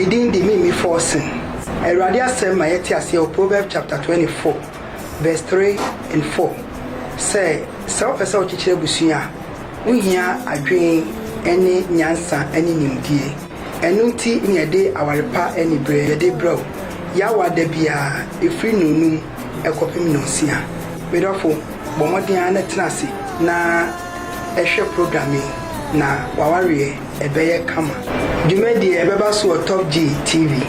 Midin di me forcing. Eradi asem ma yeti ase o Proverbs chapter 24 verse 3 and 4. Say pesa o chichire busua. Uhia adwen ene nyansa ene nimdie. Enu nti ne yede awarepa anibr3 yede bro. Yawa da bia efri nonum ekopem nonsia. Medofo bomoden ana tenase na ehwe programming na waware ebeye kama. Dwumadi ebeba so Top G TV.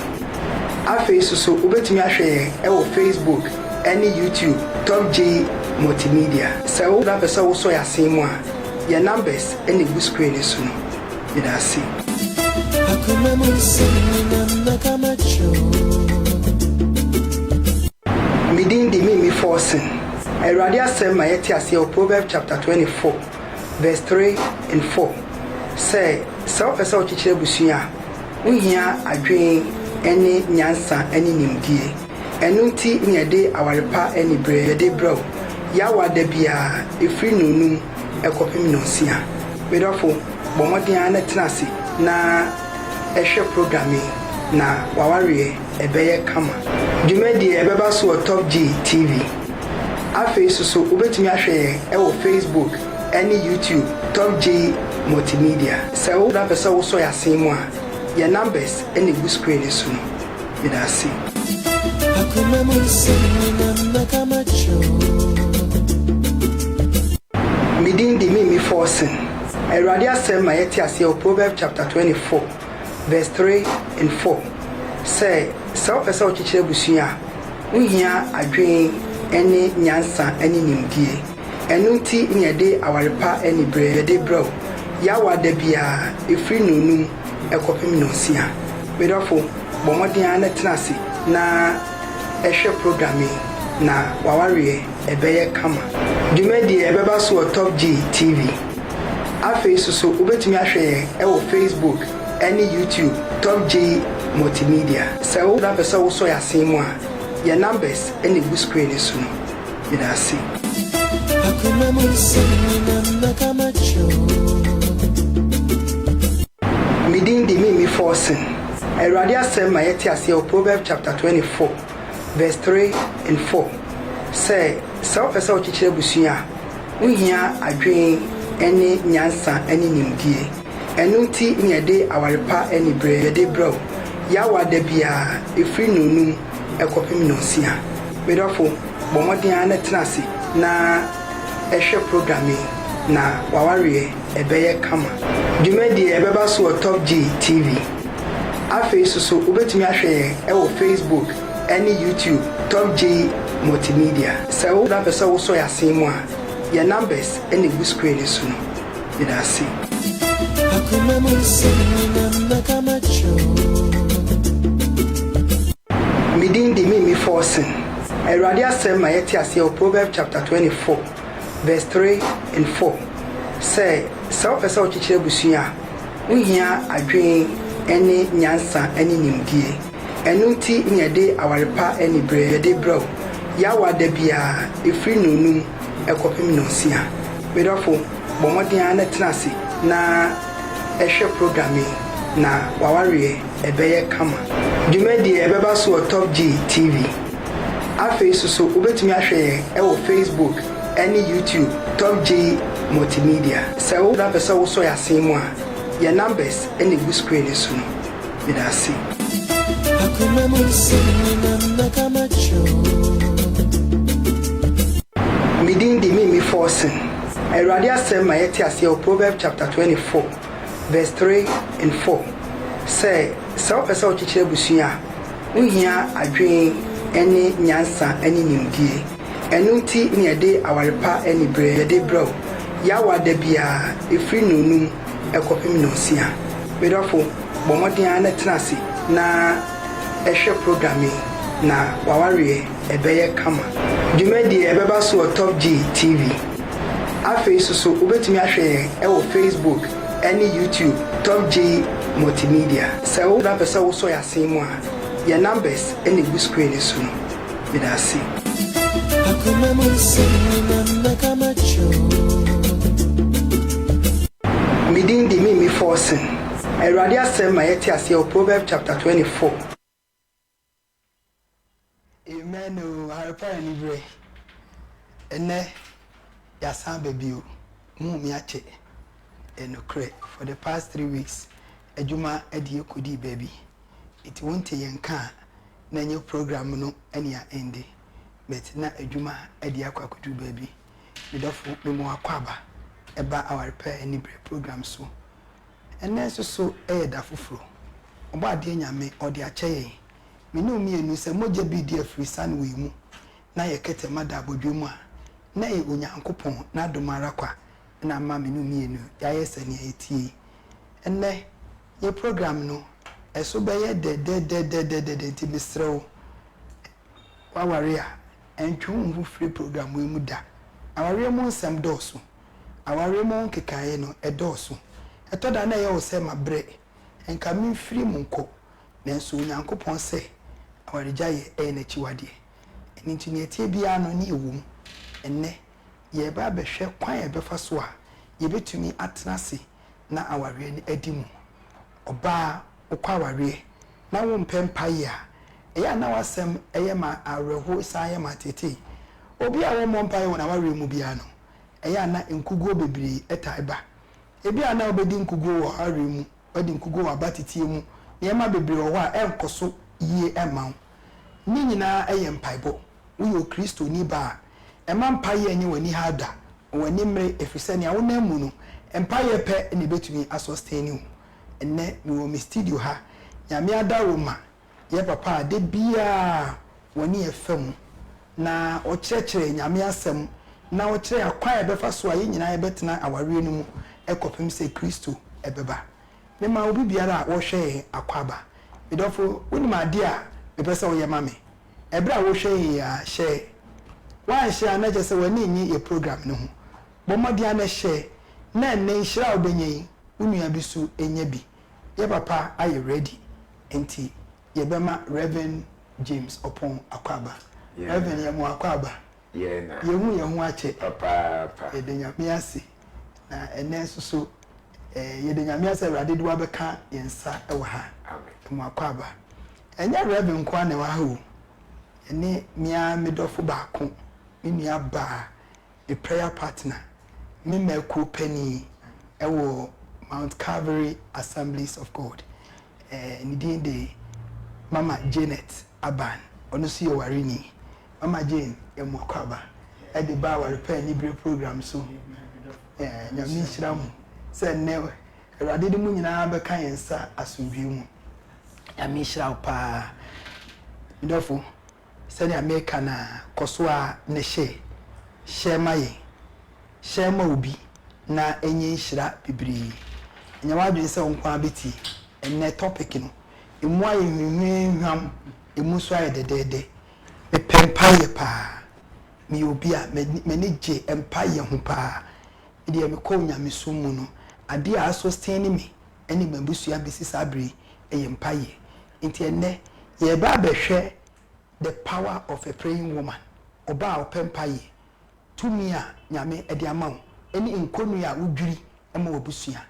Afi so ubetumi ahwe e Facebook any YouTube Top G Multimedia. Se wo da pesa wo so ya semu a your numbers any good screen so no. Bidasi. Hakuna musina na kama cho. Midin di me forcing. Eradi asem ma yeti ase o Proverbs chapter 24 verse 3 and 4. Say pesa o chichire busua. Uhia adwen ene nyansa ene nimdie. Enu nti ne yede awarepa anibr3 yede bro. Yawa da bia efri nonum ekopem nonsia. Medofo bomoden ana tenase na ehwe programming na waware ebeye kama. Dwumadi ebeba so Top G TV. Afi so ubetumi ahwe e Facebook any YouTube Top G Multimedia. Se wo da pesa wo so ya semu a your numbers any good screen so no. Bidasi. Hakuna musina na kama cho. Midin di me forcing. Eradi asem ma yeti ase o Proverbs chapter 24 verse 3 and 4. Say pesa o chichire busua. Uhia adwen ene nyansa ene nimdie. Enu nti ne yede awarepa anibr3 yede bro. Yawa da bia efri nonum ekopem nonsia. Medofo bomoden ana tenase na ehwe programming na waware ebeye kama. Dwumadi ebeba so Top G TV. Afi so ubetumi ahwe e Facebook any YouTube Top G Multimedia. Se wo da pesa wo so ya semu a your numbers any good screen so no. Bidasi. Hakuna musina na kama cho. Midin di me forcing. Eradi asem ma yeti ase o Proverbs chapter 24 verse 3 and 4. Say pesa o chichire busua. Uhia adwen ene nyansa ene nimdie. Enu nti ne yede awarepa anibr3 yede bro. Yawa da bia efri nonum ekopem nonsia. Medofo bomoden ana tenase na ehwe programming na waware ebeye kama. Dwumadi ebeba so Top G TV. Afi so ubetumi ahwe e Facebook any YouTube Top G Multimedia. Se wo da pesa wo so ya semu a your numbers any good screen so no. Bidasi. Hakuna musina na kama cho. Midin di me forcing. Eradi asem ma yeti ase o Proverbs chapter 24 verse 3 and 4. Say pesa o chichire busua. Uhia adwen ene nyansa ene nimdie. Enu nti ne yede awarepa anibr3 yede bro. Yawa da bia efri nonum ekopem nonsia. Medofo bomoden ana tenase na ehwe programming na waware ebeye kama. Dwumadi ebeba so Top G TV. Afi so ubetumi ahwe e Facebook any YouTube Top G Multimedia. Se wo da pesa wo so ya semu a your numbers any good screen so no. Bidasi. Hakuna musina na kama cho. Midin di me forcing. Eradi asem ma yeti ase o Proverbs chapter 24 verse 3 and 4. Say pesa o chichire busua. Uhia adwen ene nyansa ene nimdie. Enu nti ne yede awarepa anibr3 yede bro. Yawa da bia efri nonum ekopem nonsia. Medofo bomoden ana tenase na ehwe programming na waware ebeye kama. Dwumadi ebeba so Top G TV. Afi so ubetumi ahwe e Facebook any YouTube Top G Multimedia. Se wo da pesa wo so ya semu a your numbers any good screen so no. Bidasi. Hakuna musina na kama cho. Midin di me forcing. Awurade asɛm ma yɛte aseɛ Proverbs chapter 24. Amen. Harpa anibr3 ene yasan babio mu mi ache enokre for the past 3 weeks adwuma ade ekodi baby it won't yenka na nye program no ene a ende but na adwuma ade akwakodu baby medofo memo akwaba eba our prayer anibr3 program so ene so da foforo obo ade nyame ode ache menu mienu se moje bi di afri san we mu na ye ketema da abodwemu a na ye onyankopon na domara kwa na ma menu mienu ya yesa ne etie enne ye program no eso be ye de ti bisrew waware a entwu mvu free program we mu da aware mu nsem doso aware mu nkekaye no edoso etoda na ye wo se mabre enka mi free mu nko nanso onyankopon se awarejaye na chiwade eni ntini etie bia no ne ewum enne ye ba behwe kwan ye befa so a ye betumi atenase na aware ni adimu oba okwa aware na wo mpempa ye a eya na wasem eye ma areho san ye matete obi a wo mompa ye wona aware mu bia no eya na nkugo bebre etaiba ebi ana obedi nkugo wo aware mu odi nkugo wa batitie mu ye ma bebre wo a enkoso yie ema ni nyina eye mpaibo wo Kristo ni ba ema mpaye enye wani hada wani mre efise ne awona mu no mpaye pe ne betumi asustain you enne mi wo mi studio ha nyame ada wo ma ye papa de bia wani efam na o kyerɛkyerɛ nyame asɛm na o kyerɛ akwa e befa so aye nyina e betena aware no mu ekopem se Kristo ebeba me ma obi biara wo hwɛ akwaba medofo woni ade a bepesa wo ye mame ebra wo hwɛ ya hye wa hye na je se wani nyi e program no ho bomodi ana hye na ne nhira obenyi unua bisu enya bi ye papa are ready enti ye bema Reverend James upon akwaba Reverend ye mo akwaba ye na ye hu ache papa ye de nyame ase na ene so ye de nyame ase Awurade de wa beka yensa e wa ha amen mo akwaba enya Reverend kwa ne wa ha o ene mia medofo baako nua ba the prayer partner me meko penny ewo Mount Calvary Assemblies of God ni din de Mama Janet Aban ono si yo warini Mama Jane emokwaba e de ba wa prayer anibr3 program so nyame hira mu se ne Awurade de mu nyina be kan yensa asomdwe mu nyame hira pa ndofo sani America na koso a ne hye ma obi na enye nhira bibiri nyawa adwen se onkwa beti enne topic no emu aye hwehwehwam emu so aye dedede me pempaye pa mi obi a me ne je empaye ho pa ide me ko nyame so mu no ade a sustain me eni mabusua besi sabre eye empaye enti enne ye ba behwe the power of a praying woman oba opempaye tumi a nyame ede amawo eni nkonu a wudwiri ema obusua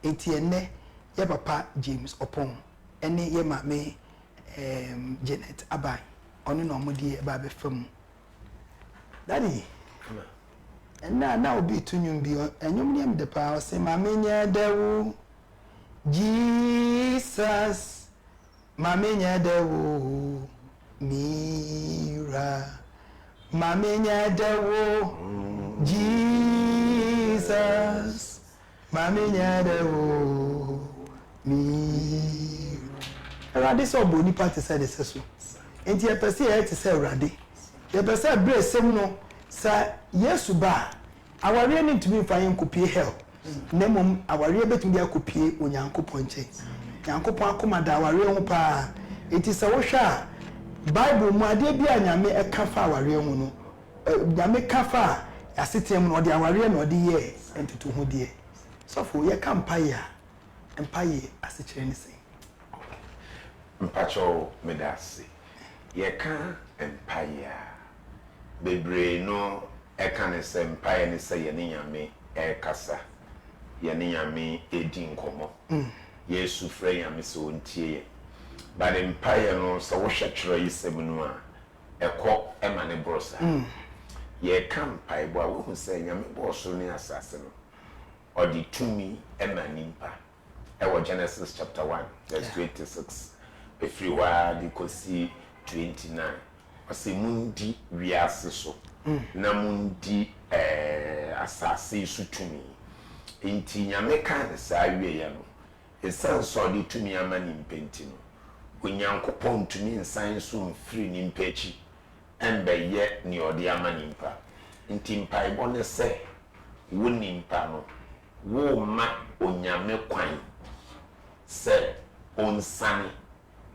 enti enne ye papa James upon eni ye mame Janet Aban onu no omodi e ba be fam daddy na obi tunyum bi enyum ne mde pa o se mame nya dawo Jesus mame nya dawo mira mame nya dawo Jesus mame nya dawo mira Awurade so boni party said this so enti e pese e te say Awurade e pese bre sem no sa Yesu ba aware ni ntumi fa yen kopie hell nemom aware betumi akopie onyankopon che nyankopon akoma da aware ho pa enti se wo hwa Bible mu ade bia nyame eka fa aware ho no nyame ka fa asetem no ode aware no ode ye entutu ho de so for ye kampaya empire asechire ni sei mpacho medasi ye ka empire bebre no eka ne se empire ne se ye ne nyame ekasa ye ne nyame edi nkomo yesu frɛ nyame sɛ ontie but empire no so wo hwetwerɛ yisem no a ɛkɔ ɛma ne brosa ye kan paibo a wo sɛ nyame bɔ so ne asase no ɔde tumi ɛma nimpa ɛwɔ Genesis chapter 1 verse 26 efiri wa de kosi 29 ɔsɛ mundi wiase so na mundi asase so tumi enti nyame kan saa wie ya no esan so de tumi ama nimpa enti no onyankopɔn tumi nsan so mfiri nimpa akyi ɛmbɛyɛ ne ɔde ama nimpa nti mpaebɔ ne sɛ wo nimpa no wo ma onyame kwan sɛ onsane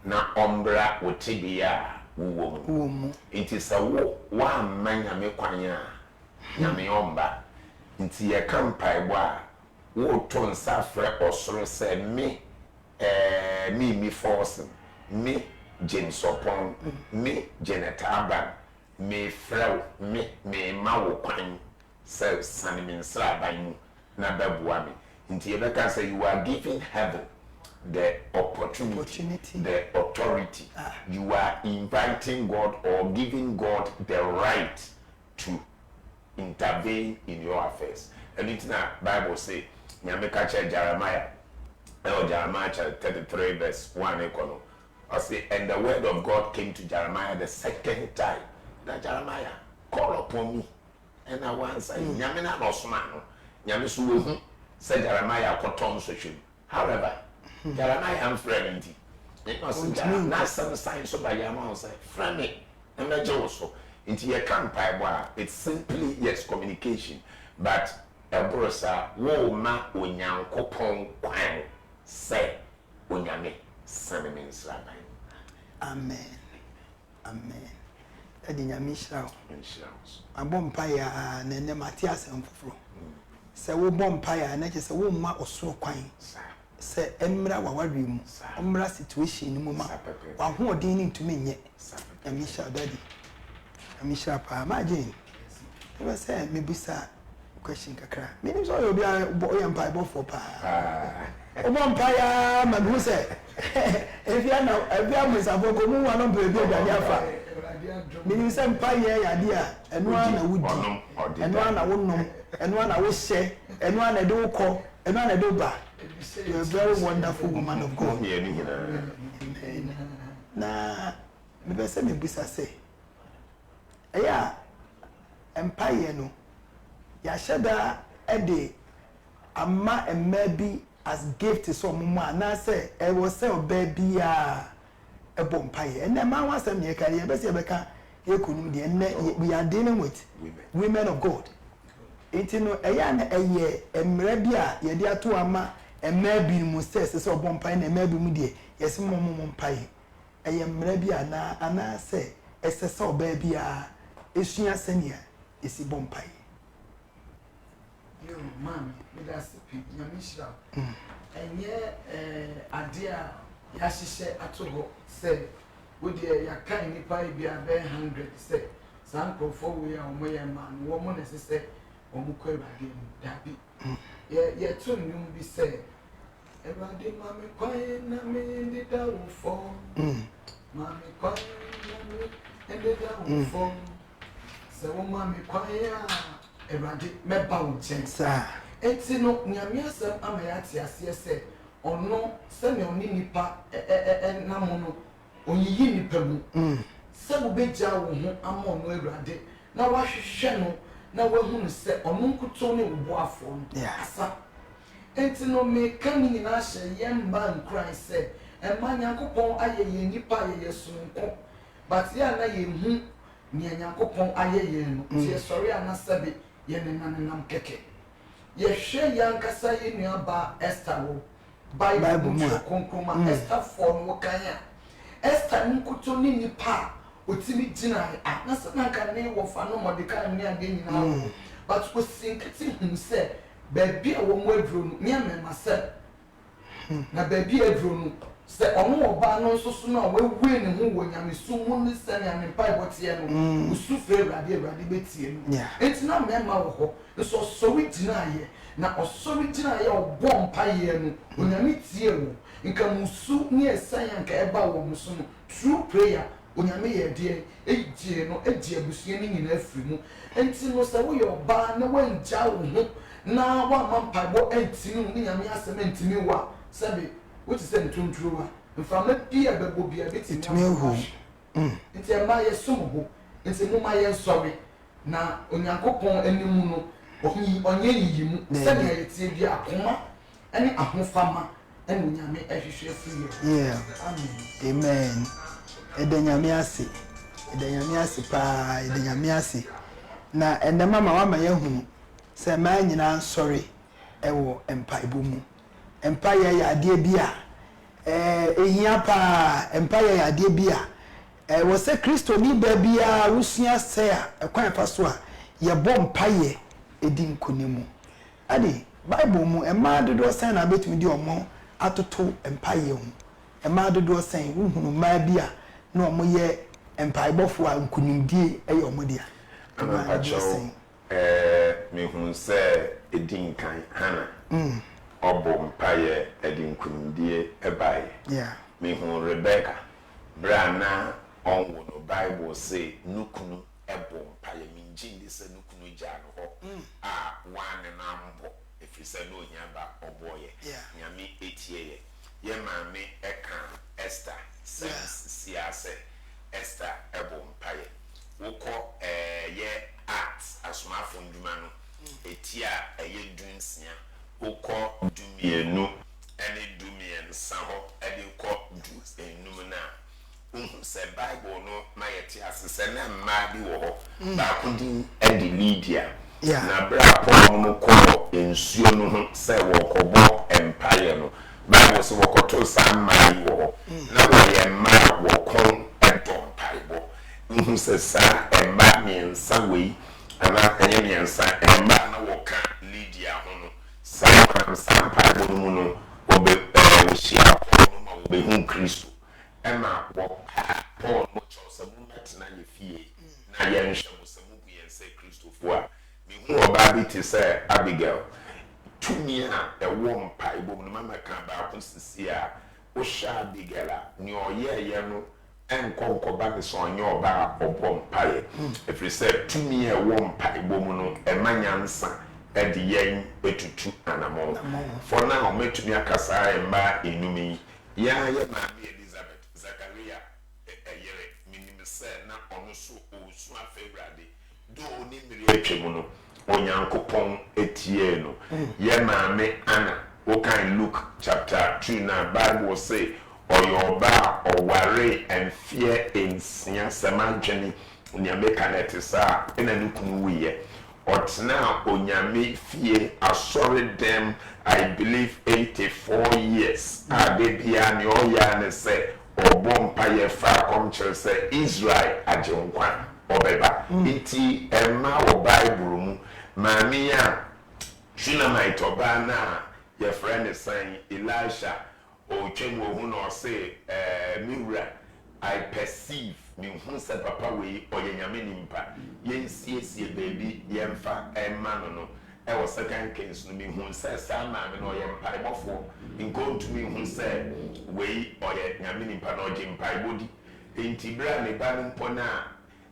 na ombra wotibi a wo mu nti sɛ wo wa ma nyame kwan a nyame omba nti ye ka mpaebɔ a wo to nsa frɛ ɔsoro sɛ me force me jensopon me genetaba me frɛ me ma wo kwan sɛ sane me nsra ban mu na bɛboa me nti ye bɛka sɛ you are giving heaven the opportunity, the authority. You are inviting God or giving God the right to intervene in your affairs. And it's not Bible say, Nyameka Jeremiah, Jeremiah chapter 33 verse 1 I say, and the word of God came to Jeremiah the second time. That Jeremiah, call upon me. And I want to say, Nyamena no smano. Nyamesu said Jeremiah kotom so. However, Jeremiah am friend it was not some signs of Bayama say friend me and also into your campaign it's simply yes communication but a brosa wo ma onyankopon kwan say onyame sanemen sraban amen edi nyame hira abom pa ya na ne Matias amfoforo se wo bom pa ya na che se wo ma osoro kwan se emra wawadwe mu omra situation ni mu ma wa ho odin ni ntumi nye amisha daddy amisha pa imagine we say me bisa question kakra me ni so obi o mpa ibo for pa o mpa ya ma bi say efia musa boko mu wa no bebe adwane afa me ni say mpa ya de a eno na wudi eno na wonom eno na wo hye eno na de wo kɔ eno na de ba. You're a very wonderful woman of God. Amen. Na me say me bisa say. Eya empire no. Ya sheda ede ama emma as gift so mumu na say e wo say oba bi a ebo empire. And na ma wasem ye ka ye be say be ka ye kunum de we are dealing with women of God. Intino eya na eye emre bi a ye de ato ama emma bi mu say se obo mpai na emma bi mu de yesi mo mpai eye mra bi ana say esese oba bi a esua senia esi bo mpai yo mami me da sipi nyame hira enye ade a ya hihye atogo say wo de ya kan nipa bi a be 100 say sankrofo we a omo ye man wo mo na sese omo ko Awurade mu dabi ye tun num bi say Awurade mami kwan na me ndida wo fo mami kwan na me ndida wo fo se wo mami kwan ya Awurade meba wo chen sa enti no nyame asem amayate ase se ono se ne oni nipa na mo no onyiyi nipa mu se wo beja wo ho ama ono Awurade na wahwehwe no na wahunu se ono nkuto ne wo boafo no asa enti no me kan ni na hye yemba nkran se emma nyankopon ayeye nipa ayeye sunko but ya na yehu ni nyankopon ayeye no tie sori anasabe ye nenanam keke ye hwe yankasa ye nuaba Esther wo Bible mu konkroma Esther form wo kan ya Esther nkuto ni nipa otimi gina na sanka ne wo fa no Mordecai ni ade nyina but ko sinkati hu se baabi a wo mu aduro no nya mema se na baabi aduro no se ono oba no so so na we ne ho wo nyamesu mu ne se ne ame pai botie no usu fre Awurade betie no enti na mema wo ho so sori gina ye na osori gina ye obo mpaye no onyame tie wo nka musu ne esan nka eba wo musu no true prayer onyame ye de egie no egie abusie ni nyina afiri mu enti no se wo ye oba na wanja wo ho na wa mampa bo enti no ni nyame asem enti mi wa sebe what is the tuntuwa mfama bia bebo bia betimi hu nti e ma ye somo nti mo ma ye sorry na onyankopon animu no onye yiyimu se na ye tie bia akoma ene ahofama ene onyame ehwehwe afiri yeah amen edanyame ase pa edanyame ase na ende mama wa ma ye hu se ma nyina sorry ewo empaibo mu empire ya ade bia ehia pa empire ya ade bia wo se Kristo ni ba bia rusua se a ekwan fa so a ye bom mpaye edi nkonimu ade bible mu ema dodo sen na betumi di omo atoto empire hu ema dodo sen uhunu ma bia na omo ye empire bofo a nkonimdie eye omo dia me hun se edi nkan hana obo mpaye edi nkunimdie ebae me hu Rebecca brana onwo no Bible say nukunu ebo mpaye minjindi se nukunu jano ho wane na mbo efise no nyaba oboye nyame etie ye maame eka Esther siase Esther ebo mpaye woko ye acts asomafo nduma no etia eye dunsia woko dumienu ene dumiensa ho ede ko du enum na se Bible no na yeti asese na mma bi wo ho ba kudin ede Lydia na bra Paul no ko ensuo no ho se wo kobo empire no Bible so wo koto sa mma bi wo ho na wo ye mma wo kon edo empire se sa emba miensa wei ana enye miensa emba na wo ka Lydia ho no sa empire no mu no wo be wo shia ko no ma wo be hu Kristo ema wo Paul mo chose mu metina ye fie na ye nhwe mo se mu bu yen se Kristo fo a me hu oba bi ti se Abigail tumi a ewo mpa ibo no mama kan ba ko sisi a wo sha Abigail a ni oyeye no enkonkoba ne so onye oba obo mpae efri se tumi ewo mpa ibo mu no emanyansa edi yen etutu anamo for now metumi akasa emba enumi ya ma Elizabeth Zakaria eyere minimse na onu so osu afebrade do ni miri etwemu no onyankopon etie no ye maame Anna we can Luke chapter 2 na Bible say oyoba oware and fear in sia samantwene onyame kanetisa ena nukunu wiye otna onyame fie asori dem I believe 84 years adebia ni oya ne se obompa ye fa komche se Israel ajenkwa obeba iti emma o Bible mu maami a Shunammite oba na ye friend saying Elisha o twemu hu no say miwura I perceive me hu se papa we oyanyame nimpa yensiesie baby yemfa emma no e was second case no me hu se sa maami no yempa ebofo nkontu me hu se we oyanyame nimpa no ojempa ibodi entibra ne ba mpo na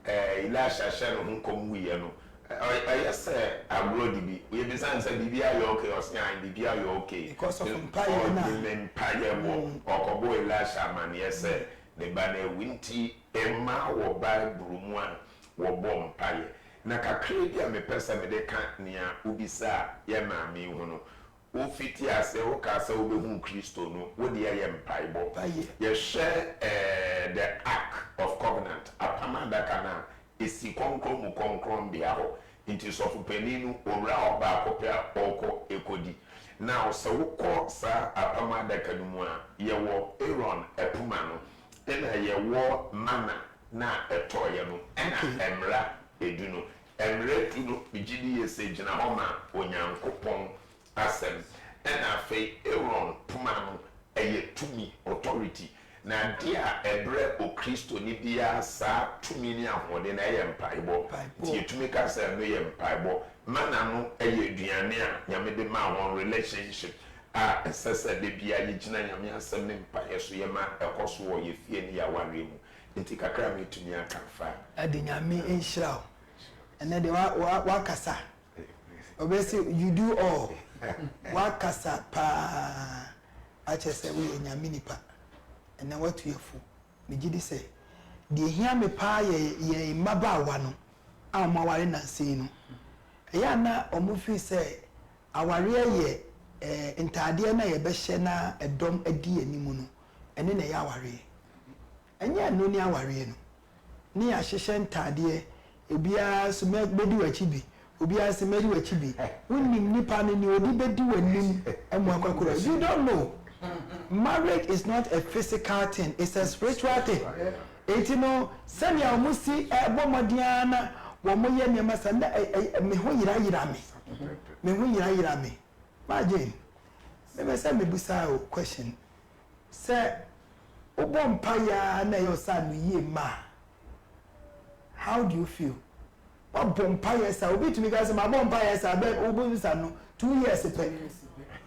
Elisha share no kom wiye no I say abroad bi we be say bibia you okay or say bibia you okay because of empire na empire mo okobo Elisha man yes ne ba na winti emma wo Bible mu a wo bom empire na kakre bia me pesa me de ka nia ubisa ye maami hu no wo fiti ase wo ka se wo be hu Kristo no wo de ye empire bo ye share the ark of covenant apamada kana esi konkron mu konkron bia ho inti sofu peninu owra oba akopia oko ekodi now so wukọ sa apamada kanumu a yewo Aaron epuma no ena yewo mana na etoye no ena emra eduno emra tuno bigidi yese gina ho ma onyankopon asem ena fe Aaron puma no ɛyɛ tumi authority na dia ebre o Kristo ni bia sa tumi ni ahode na ɛyɛ mpaebɔ ti etumi ka sɛ no yɛ mpaebɔ mana no ɛyɛ aduane a nyame de ma wɔn relationship a ɛsɛsɛ de bia yɛ gyina nyame asɛm ne mpaeɛ so yɛ ma ɛkɔ so wɔ yɛ fie ne yɛ aware mu nti kakra me tumi aka fa ade nyame enhyira wo ene de wa kasa obesi you do all wa kasa pa achese we nyame nipa ene watu yefu me gidi se de hia me pa ye mabaawa no a mo aware na sei no eya na omufi se aware ye ntade na ye behye na edom adi animu no ene na ye aware enye no ni aware no ni ahyehye ntade ebia so me bedi wachi bi obia se medi wachi bi wonim nipa no ni odi bedi wanim emu akwakura you don't know. Marriage is not a physical thing, it's a spiritual thing. You know, send your musi bomodiana, womoye nemasanda me ho yira me. Imagine. Me say me busa o question. Say obompaya na your son ye ma. How do you feel? What bompaya sa obi to me guys my bompaya sa be obusa no 2 years ago.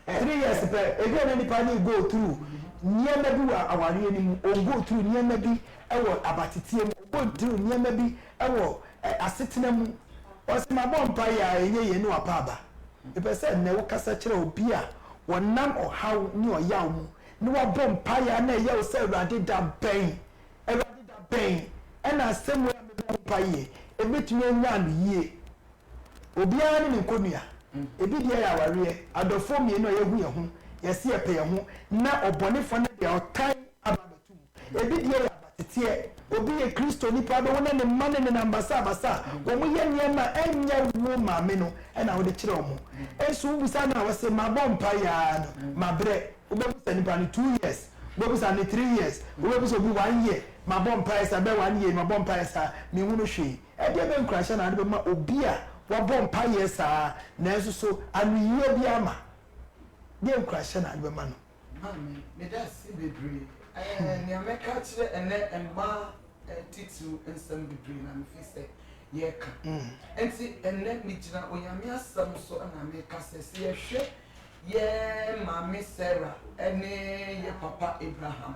3 years ago, again any party go through. Nyama bi wa aware ni mu go through nyama bi ewo abatitie mu go through nyama bi ewo asetena mu osima bompa ya enye no apaba e pese na wo kasa kire obi a wonam ohaw ni oyaw mu ni wo bompa ya na ye wo se Awurade da ben ena asemu ya me bompa ye e betumi anya no yie obi a ni nkonua ebi dia ya aware adofo mi no ye hu ye ho yesi epe ye ho na obonefo na dia otan ababatum ebi dia ya abatetie obi ye Kristo nipa do wona ne mane ne nambasa abasa wo mo ye niema enya wo ma me no na wo de kire wo enso busa na wose mabompa ya no mabre obebusa nipa ni 2 years obebusa ni 3 years obebusa obi 1 year mabompa ya sa be 1 year mabompa ya sa me hu no hwe e dia be nkrasha na de be ma obi a wabompa ya sa na enso so anu ye bi ama de nkrasha na de be ma no amen me da si bebre ni ameka kire ene emma titu ensem bebre na me fi se ye ka enti ene mi gina onyame asam so na me ka se ye hwe ye mama Sarah ene ye papa Abraham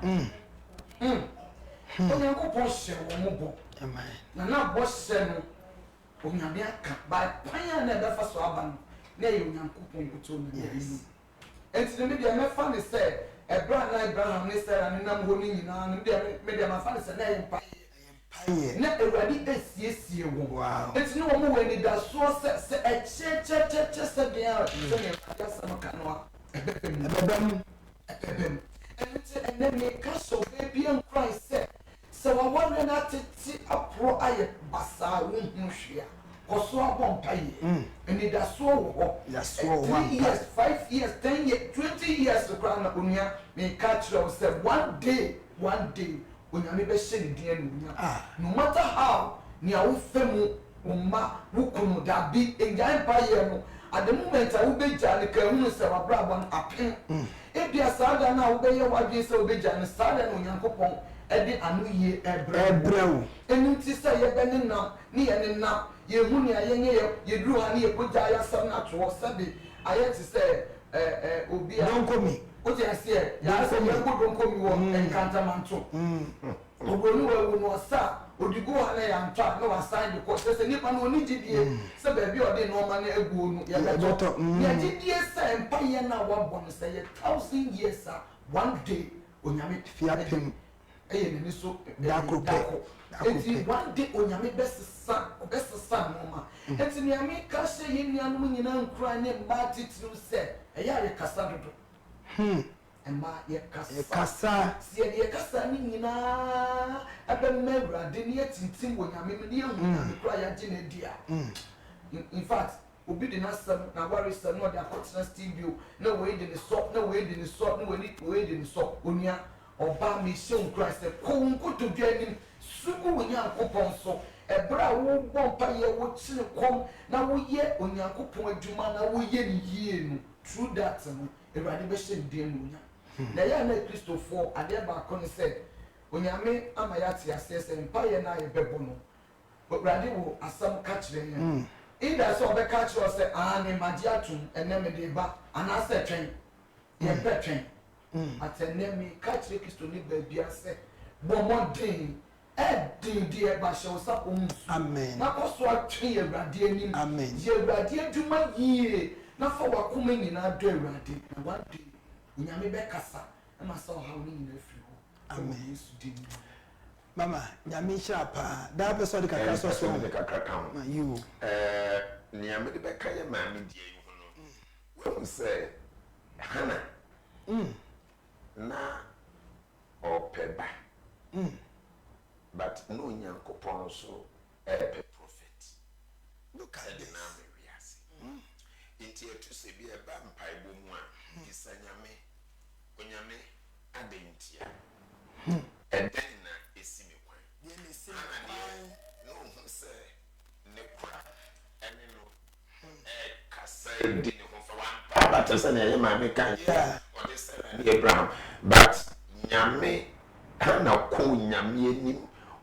onye ko po hye wo mo bo amen na bo hye no onyame aka ba pan na be fa so aba no na ye onyankopon kuto no yes enti ne dia me fa ne se Abraham ne Sarah ne nam ho ni nyina ne dia me dia ma fa ne se na ye mpa na Awurade esiesie wo enti ne wo mo we ni da so se eche se dia se ne ya sama kanwa ebebem enti ene me ka so be en Christ se wa wona na tete apro aye basa wo hwia koso abompaye eni da so wo ya so 3 years 5 years 10 years 20 years to crown na onia me ka kire say one day onyame be hye ne dia no matter how ni a wo femu umma wukunu da bi enjan paye no at the moment I will be jani ka hu se wa brabon apen e bia sada na wo be ye wa bi se wo be jani sada no nyankopon e di anu ye ebrew enu ti se ye be ne nam ni ye ne nam ye hu ni aye nye ye duru ha ni ye poja ya sam na to sabe aye ti se obi a don komi o ti ase ya se ye go don komi wo encantamanto obonu wo no sa odigo ha na ya ntwa na wa sign the course se nipa no ni gidie se ba bi ode no ma na eguo no ya beto ya gidie se empa ye na wa bon se ye 1000 years one day onyame fiapem eye ne so dako enti one day onyame besesa no ma enti ni ame ka hye ye nua no nyina nkura ne mba titru se eya ye kasa dodo emma ye kasa sie ye kasa ni nyina abemma Awurade ne atintim wonyame me ne hu na nkura ya gine dia in fact obi de na sam na wari sam no de akotena studio na we de ne so na we de ne so na we de ne so onia oba me hye Christ ko nkoto duanim sugu onyankopon so ebra wo bompa ye wo kire kom na wo ye onyankopon adwuma na wo ye ne yie no through that no Awurade be hye dia no onya na ya na Christopher ade ba ko ne say onyame ama ya te ase se mpa ye na ye bebo no obrade wo asam ka kire ye ida so be ka kire say ne magia tum ene me de ba ana se twen ye petwen atene mi ka kire Christo ni ba bia se bo modern din die ba she osa omsu amen na ko so atwe ye brade anim amen ye brade adwuma yie na fa wakoma nyina do awrade na one day onyame be kasa na so ha wo nyina afiri ho amen mama nyame chapa da be so de kakra so so de kakra kan you nyame de be kaye maame die yi ho no wo say hana na opeba but no nyankopon so epe prophet look at the name we are inti etu se bi eba mpaibo mu a disanyame onyame adentia eden na esimi kwan ye ne esimi kwan no hu se ne kura ene no kasa di ne ho fa wan but se na ye ma me kan o de se na Abraham but nyame ana ko nyame anim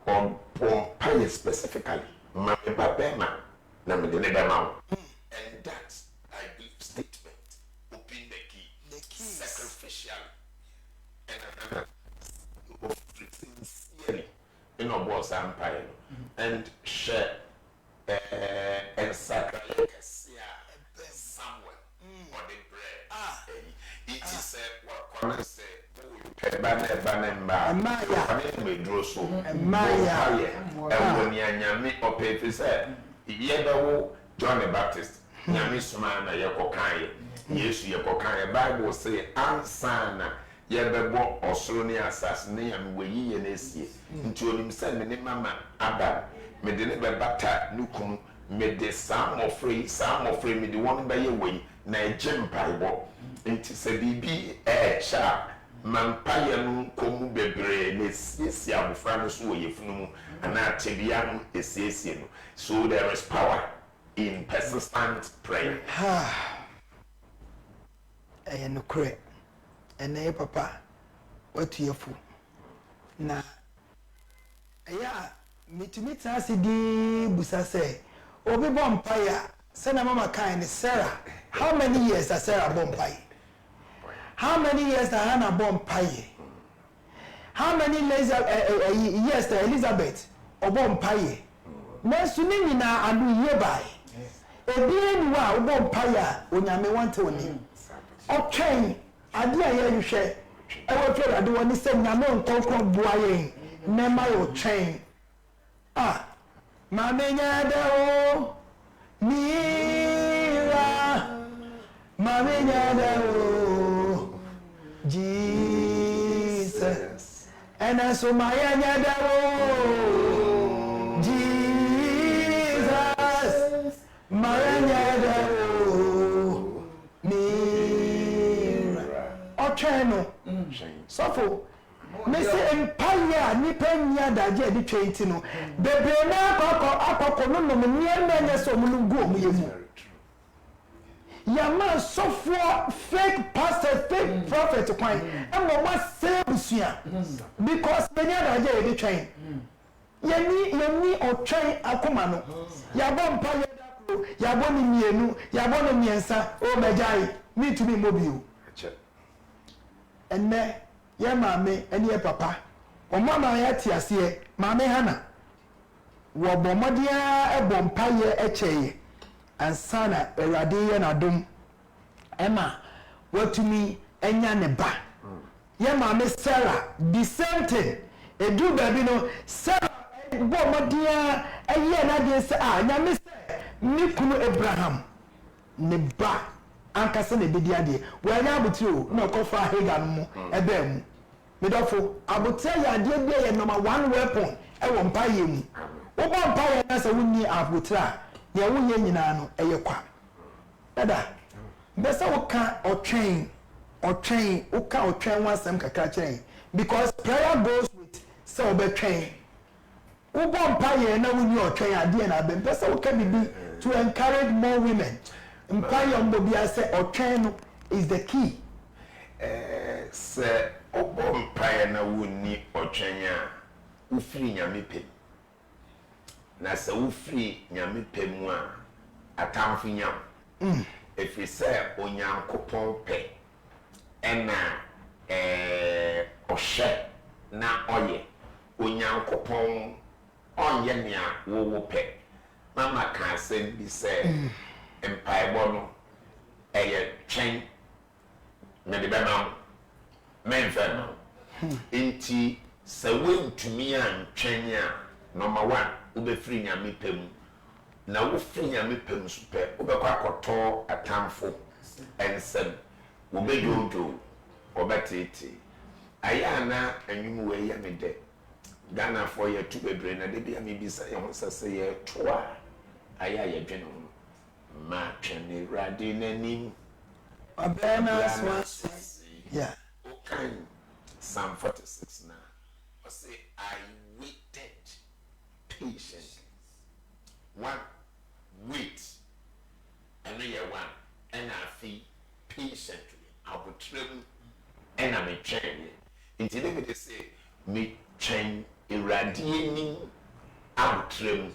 on pompa specifically ma me babema na me de ne bema and that I believe statement open the key sacrificial and sincerely in a boss empire and share and sacrifice somewhere or the bread it is what can I say Maya me draw so Maya and when nyame opepe say yebewo John the Baptist nyame soma na yekokan Yesu yekokan Bible say ansana yebebo osoro ne asase ne yam weyi ye na esie nti onim se me ne mama Adam me de ne bebata nukunu me de some of free me de one be ye weyi na ejem Bible nti se bibi cha mampaye no komu bebre na esiesie abofra no so yefunu mu ana atebia no esiesie no so there is power in persistent prayer no kre ene papa watuyefu na ya mitimita asidi busa say obi bompaya say na mama kan Sarah how many years that Sarah bompaya how many years that Hannah bompaya how many years that Elizabeth obompaya na suni nyina adu yebai obi eni wa obompaya onyame wante oni otwen ade a ye hwehwe ewo twe ade woni se nyame nkonkron bua yen na ma yo twen ma menya da o mira ma menya da o Jesus and so my nya da o Jesus my nya da o Cheno sofo me say empire ni penya daje di twenti no bebre na akoko no no me nya so mu ngo mu yemu ya man sofo fake pastor fake prophet kwan e mo ma say busua because penya daje di twen yemi otwen akoma no ya bo empire dakro ya bo ni mienu ya bo no miensa o bejai me to be mobile enne ye maame ene ye papa o mama ya ti ase maame hana wo bomodia e bompa ye echeye ansana erade ye na dom ema watumi enya ne ba ye maame Sarah the same thing edu baby no Sarah bomodia eye na de se nyame se ni kunu Abraham ne ba ankasa na bedi ade wanya abutiro na kofa Hagar mu ebe mu medofo abutira ya ade bia ye number 1 weapon e wo mpaye mu wo ba mpaye na se wonni abutira ye wo ye nyina no eye kwa dada besa wo ka otwen wo ka otwen wasem kakra kire because prayer goes with so obetwen wo ba mpaye na wonni otwen ade na be besa wo ka bibi to encourage more women Empire Mbobia say Ocheno is the key. se obompaye na woni otwenya ufiri nyame pem na se ufiri nyame pem mu a atamfo nyam efiri se onyankopɔn pɛ ɛna ɔhwɛ na ɔyɛ onyankopɔn ɔnyɛ nea wo pɛ mama ka asɛm bi sɛ mpaebɔ no ɛyɛ twɛn mede bɛma memfɛ no enti sɛ wontumi antwɛn a number 1 wobɛfiri nyame pɛ mu na wofiri nyame pɛ mu so pɛ wobɛkɔ akɔtɔ atamfo ɛnsɛm wobɛdwodwo wɔbɛtete ayɛ ana anwum wɔ yɛ me dɛ Ghanafoɔ yɛ tu bebree na de bia mebisa yɛ ho sɛ sɛ yɛ to a ayɛ a yɛdwene ho ma twɛne Awurade n'anim Abena swasi. Yeah. Okay. Psalm 46 now. I say, I waited patiently. One, wait. And then one, and I feel patiently. I will trim, and I'm a train. Until they say, me train irradiating, I will trim.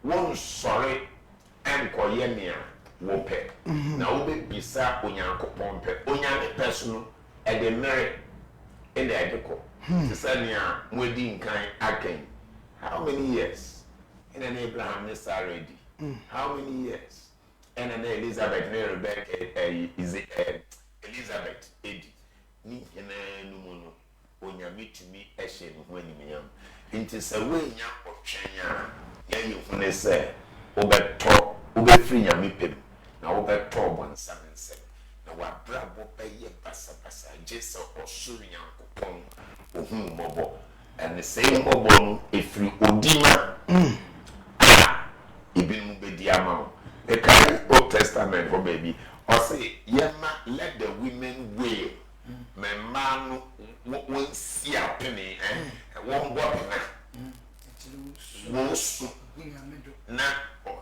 One sorry, and koyemia. Wope. Na wobe bisa onyankopɔn pɛ. Onyame personal e de mere e de adeko. Tisania mwedi nkan aken. How many years? And then Abraham ne Sarah di. How many years? And then Elizabeth ne Rebecca Elizabeth edi. Ni hena no mu no onyame tumi ehye no ho animyam. Nti se we nya otwenya ya yehune sɛ obeto obefiri nyame pem. Na wobeto bonsa nsem na wabrabo bɛyɛ basabasa jesa osuru nyankopɔn ohun mɔbɔ ɛne sɛ mɔbɔ no efiri odima ebinom bɛdi ama wo the kind Old Testament for baby or say yema let the women wail me man won see apene won bɔbena wosu na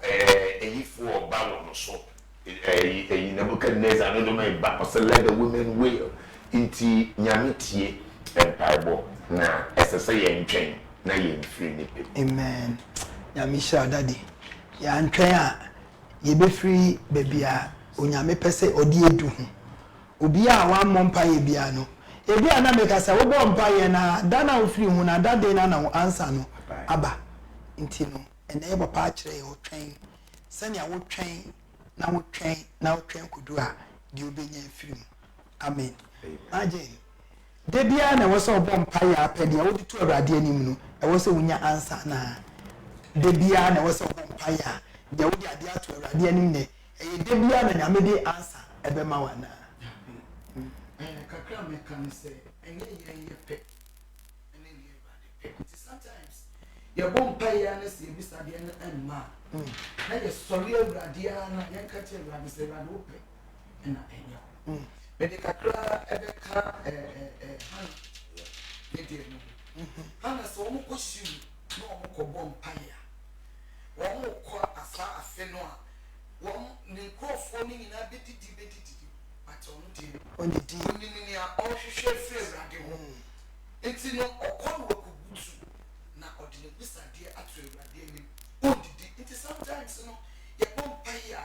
eyifo ɔba wɔ no so Nebuchadnezzar no do my back so let the women wail inti nyame tie empaibo na ɛsɛ yɛ ntwɛn na yɛ mfiri ne pɛ amen nyame sha daddy ya ntwɛn a ye be free baby a onyame pɛ sɛ ɔde edu ho obi a wammɔ mpa ye bia no ebi ana meka sɛ wo bɔ mpa ye na da na wo free ho na da de na wo answer no aba nti no ɛnɛ yɛ papa akyerɛ yɛ ɔtwɛn sɛnea wo twɛn na wo twɛn kudu a de obenya mfiri mu amen imagine de bia na wo sɛ ɔbɔ mpa ye apɛ de wo de to Awurade anim no ɛwɔ sɛ wonya answer na de bia na wo sɛ ɔbɔ mpa ye a de wo de ade ato Awurade anim ne ɛyɛ de bia na nyame de answer ɛbɛma wa na kakra me kan sɛ ɛnyɛ yɛ pɛ ɛne ne Awurade pɛ sometimes yɛ bɔ mpa ye na sɛ ebisa de na ɛmma na yɛ sɔre Awurade na yɛ ka kyerɛ Awurade sɛ Awurade wo pɛ ɛna ɛnyɛ me de kakra ɛbɛka Hannah ne de no Hannah sɛ wɔn kɔ hyiw na wɔn kɔ bɔ mpa ye wɔn kɔ asa afe no a wɔn ne nkurɔfoɔ ne nyinaa bɛdidi ate wɔn de on the deal onimini a ɔhwehwɛ firi Awurade ho enti no ɔkɔ no wɔkɔbutu na ɔde ne bisadeɛ ato Awurade anim ɔndidi enti sometimes no yɛbɔ mpa yi a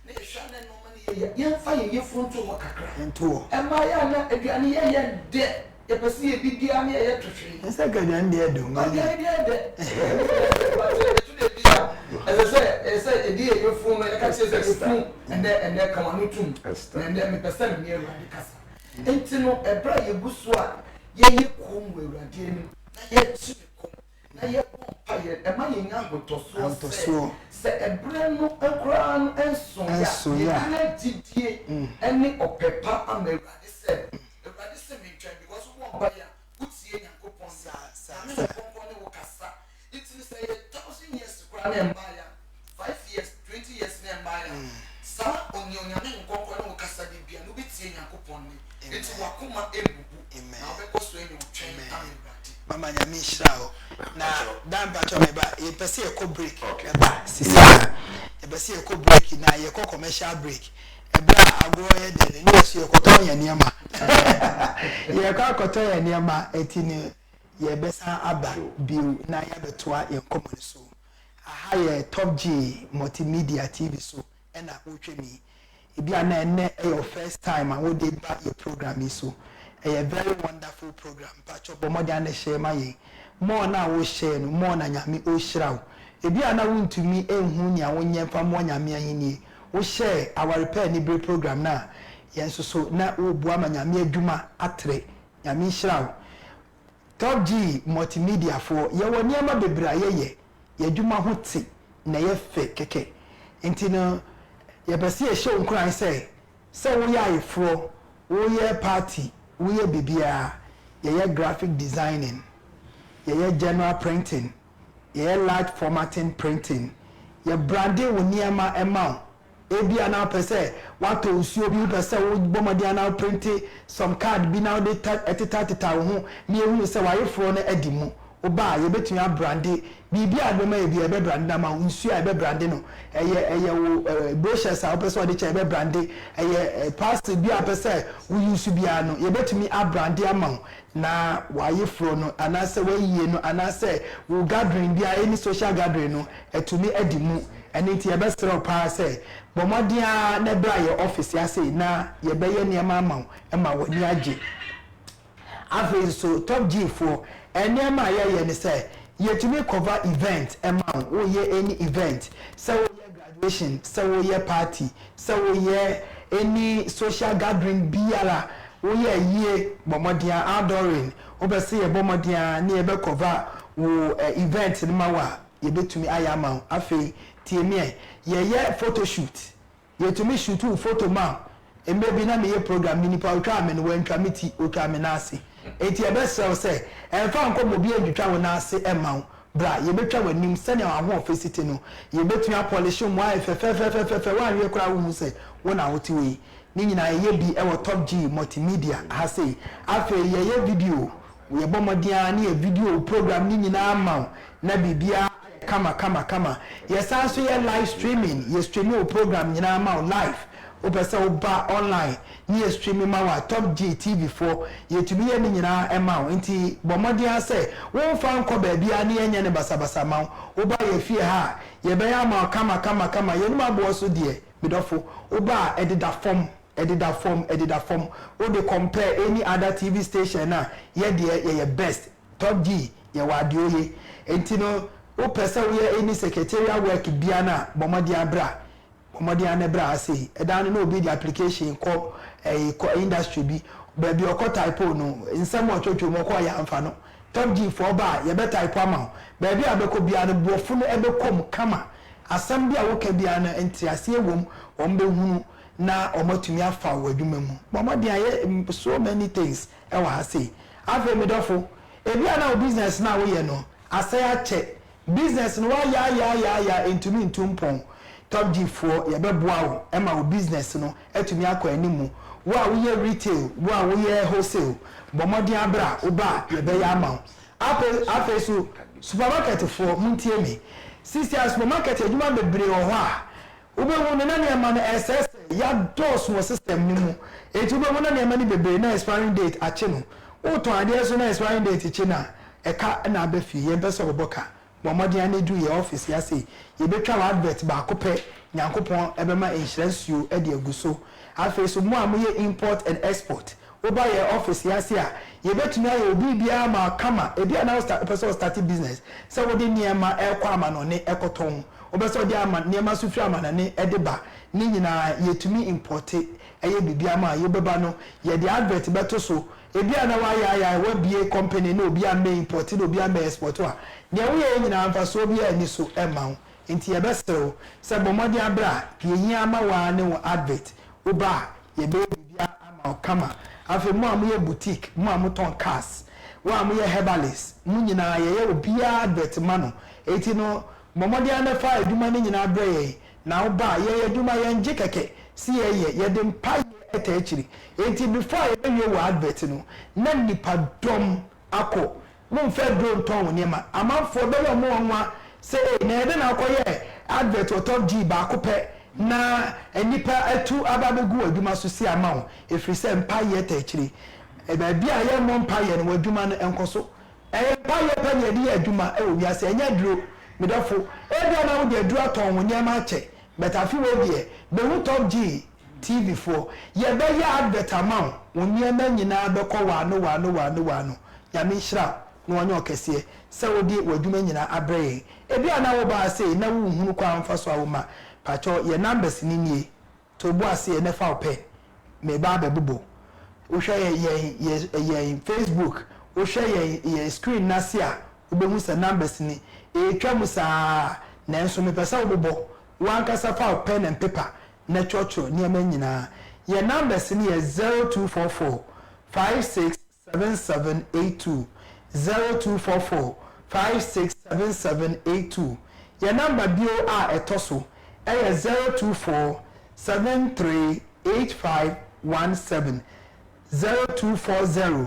na yɛhwɛ ne nɔɔma no yɛmfa yɛyɛ fronto wɔ kakra nto ɛma yɛ a na aduane yɛyɛ dɛ yɛpɛ sɛ yɛbidia ne yɛyɛ twehwee ɛsɛ gaduane deɛ do aduane deɛ dɛ ɛsɛ ɛdi yɛ fun no yɛka kyerɛ sɛ fun ɛnɛ kama no tum na ɛnɛ mepɛ sɛ ne Awurade kasa enti no ɛbrɛ a yɛgu so a yɛyɛ kom wɔ Awurade anim na yɛkyi ne kom na yɛbɔ mpa yɛ ɛma yɛnya ahotɔsoɔ sɛ ɛbrɛ no koraa no ɛnso yɛ yɛnya gyidie ɛne ɔpɛpa ama Awurade sɛ mentwɛn because wobɔ mpa yɛ a wotie Nyankopɔn saa me nkɔnkɔn ne wo kasa enti sɛ yɛ 1,000 years koraa ne mba ya 5 years 20 years ne mba ya saa onyonyame nkɔnkɔn ne wo kasa de bia no betie Nyankopɔn ne enti wakoma ebubu na wobɛkɔ so enyo twɛn Awurade mama nyame hyira ho na dan ba to me ba ye pese ye ko break ba sisi yɛ pese ye ko break na ye ko commercial break ebra agoye de ni yesu ekoto ya niama ye kwa koto ya niama etini ye besa aba biu na ya betoa ye komone so aha ye Top G multimedia TV so ena wotwemi ebi ana ene your first time and we did back your program so a very wonderful program pacho bomodi ane share my more na wo share no more na nyame o shiraw ebi ana wontumi enhu nya wonye fa mo nyame ahini wo share our repair anibr program na yenso so na wo bua ma nyame adwuma atre nyame shiraw Top G multimedia for ye woni ama bebra ye adwuma ho ti na ye fe keke intino ye besi e show nkran say wo ye ayefro wo ye party wo ye bibia ye graphic designing ye general printing ye large formatting printing ye branding wo niama ema ebi ana pese wato usuo bi pese wo bomadi ana print some card bi now dey etita ho ni ehunu se wa ayefro na adimu oba ye betumi abrande bibi adoma ye bi ebe brande na ma nsuo ebe brande no eye wo brochures a opese ode che ebe brande eye past bi apese wo use bia no ye betumi abrande ama na wa ye fro no anase wa yie no anase wo gathering bia any social gathering no etumi adimu eni ti ebe sero pa se bomodia na bra ye office ya say na ye be ye niam ama ma wani age afi so Top G for enema ye ni say ye to me cover event amount wo ye any event so wo ye graduation so wo ye party so wo ye any social gathering biara wo ye ye bomodia outdooring obese ye bomodia na ye be cover wo event ni mawa ye betumi ayama afi tie me ye photo shoot ye to me shoot photo ma e maybe na me ye program ni pa utwa me no wantwa meti utwa me na ase eti e be say enfa nko mobi adwitwa wo na ase ema bra ye betwa wanim sene aho ofisity no ye betumi apolish mo ai fe wa ye kura wo say wo na woti we ni nyina ye bi e wo Top G multimedia ha say afa ye video ye bomodia na ye video program ni nyina ama na bibia kama yes also ye live streaming ye streaming program nyina ama live opese oba online ni streaming ma wa Top G TV4 ye to be ye nyina ema nti bomodia say won fa nko ba bia na yenye ne basabasa ma oba ye fie ha ye be ya ma kama ye numa bo so de bidofo oba edida form o de compare any other TV station na ye de ye best Top G ye wadio ye nti no o pese we any secretarial work bia na bomodia bra bomodia na bra say edan no be the application ko industry bi ba bi okọ type no nsem otwotwo mo ko ya amfa no Top G for ba ye be type ama ba bi abeko bia no bofo no ebekom kama asem bia wo ka bia na entiase ewom ombe hunu na omotumi afa wadwuma mu bomodia ye so many things e wa ha say afa medofo ebi ana business na wo ye no asaya che business no wa ya intumi ntumpon Top G for ye beboa wo e ma wo business no etumi akọ animu wo a wo ye retail wo a wo ye wholesale bomodi abra wo ba ye be ya ma ape so supermarket for muntie me sister supermarket adwuma bebre wo ho a wo be wo na na ma na ss ya dos wo system ni mu etu be wo na na ma ni bebre na expiring date ache no wo to ade so na expiring date che na e ka na abafi ye be so boboka bomodi an edu ye office ya say ye betwa advert ba akopɛ nyankopon ebema insurance you e de aguso afi so mo amoye import and export oba ye office ya say a ye betumi aye obi bia ma kama e bia na person start business so wo de niema e kwa ama no ne ekoton obeso de ama niema so fi ama na ne e de ba ni nyina ye tumi import eye bibia ma ye beba no ye de advert beto so ebia na wa ya we bie company no obi am import no obi am export wa ne wo ye nyina amfa so obi ani so ema nti ye besero se bomodi abra ye hia ama wa ne wo advert oba ye be bibia ama kama afi mo am ye boutique mo am ton cars wo am ye herbalist mo nyina ye obi advert ma no eti no bomodi an fa aduma ne nyina abra ye na oba ye aduma ye nje keke si ye de mpa eta echiri enti before ye wo advert no na nipa dom akọ mo mfa drone ton ne ma amanfo be wo mo nwa say na ede na akoye advert Top G ba akopɛ na enipa etu ababegu adwuma so si ama wo efiri se mpa ye ta akiri e ba bia ye mo mpa ye no adwuma no enkoso e mpa ye pa ne di adwuma e wo wiase enya duro medofo e bia na wo de duro aton wo nyema ache betafi wo die be hu top G TV4 ye be ya advert amount wo nyema nyina be ko wano ya me hira no onye okese se wo di wadwuma nyina abre e bia na wo ba se na wo hunu kwa amfa so awoma pacho ye numbers ni nie to bo ase ye nefa open me ba bebubo wo hwe ye Facebook wo hwe ye screen na se a wo be hu se numbers ni e twa mu sa na enso me pesa wo bobo wan kasa fa pen and paper na chocho ni ema nyina ye numbers ni ye 0244 567782 0244 567782 ye number bio a etoso e 024 738517 0240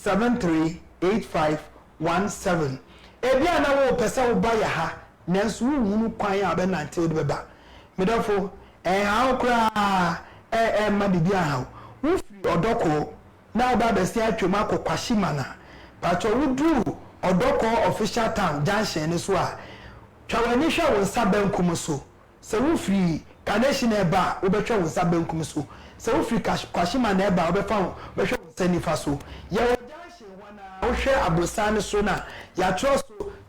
738517 ebia na wo pesa wo ba ya ha nanso wo hunu kwan a be nante wo de beba medofo ha okra ma bibi aha wo firi odoko na ba be sia atwem akokwashi mana pacho wo du odoko official town junction ni so a twawani hwa wo nsa bankum so se wo firi connection eba wo betwa wo nsa bankum so se wo firi kwashi mana eba wo befa wo behwa wo nsa nifa so ye wo junction wana wo hwe abosane so na ya trust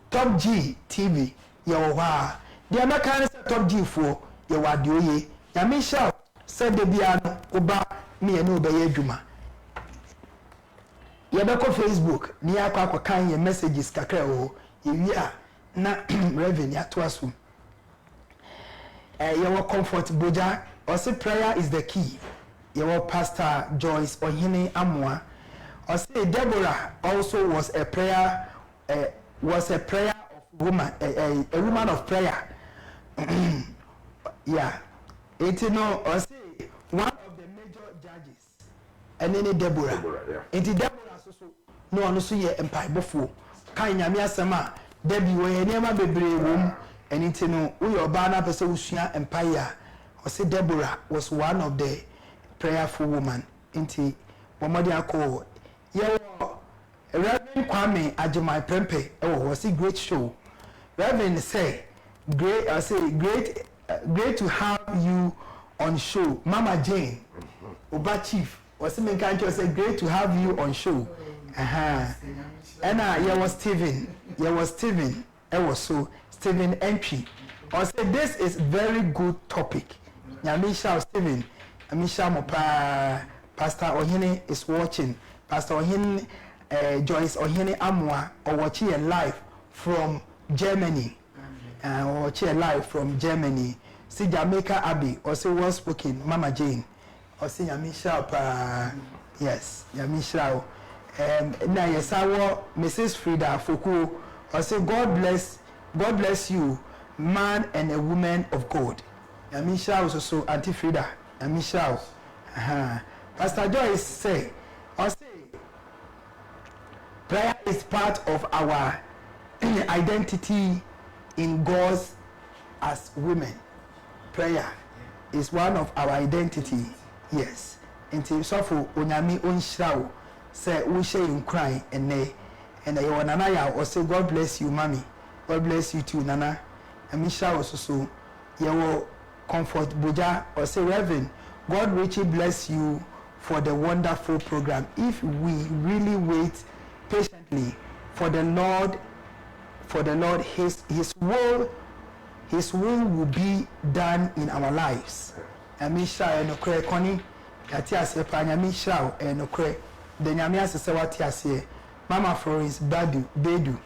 Top G TV ye wo ha de na kan se Top G fo ye wade oye ya me sha se de bia no oba me ye no be ye adwuma ye be ko Facebook ni akwa kan ye messages kakra o ye wi a na revenue atoaso ye wo comfort boja or say prayer is the key ye wo Pastor Joyce Ohene Amwa or say Deborah also was a prayer of woman a woman of prayer yeah it no or say one of the major judges and then Deborah it Deborah so no ono so ye empire bofo kan nyame asema Debbie we enema bebre wom and it no we oba na pese usua empire or say Deborah was one of the prayerful woman inti womodi akọ ye Reverend Kwame Ajimai Prempe was a great show. Reverend say great great to have you on show. Mama Jane Oba Chief was saying say great to have you on show. And here was Stephen. It was so Stephen entry. I said this is very good topic. Nyamisha Stephen, Amisha Mopa Pastor Ohene is watching. Pastor Ohene Joyce Ohene Amwa or watch here live from Germany. Or watch here live from Germany. See Jamaica Abbey or say well spoken Mama Jane or see Yamisha yes Yamisha now yes our Mrs. Frida Foku or say God bless you man and a woman of God. Yamisha also Auntie Frida Yamisha Pastor Joyce say or say prayer is part of our identity in God as women. Prayer is one of our identity. Yes. Until so for onyami onshraw say we share in crying and you nana ya or say God bless you mommy. God bless you too nana. And Misha also so you comfort boja or say Reverend God richly bless you for the wonderful program. If we really wait patiently for the Lord, his will will be done in our lives. Amisha and okre koni yati ase pa nyamisha and okre the nyamia se wati ase Mama Florence Bedu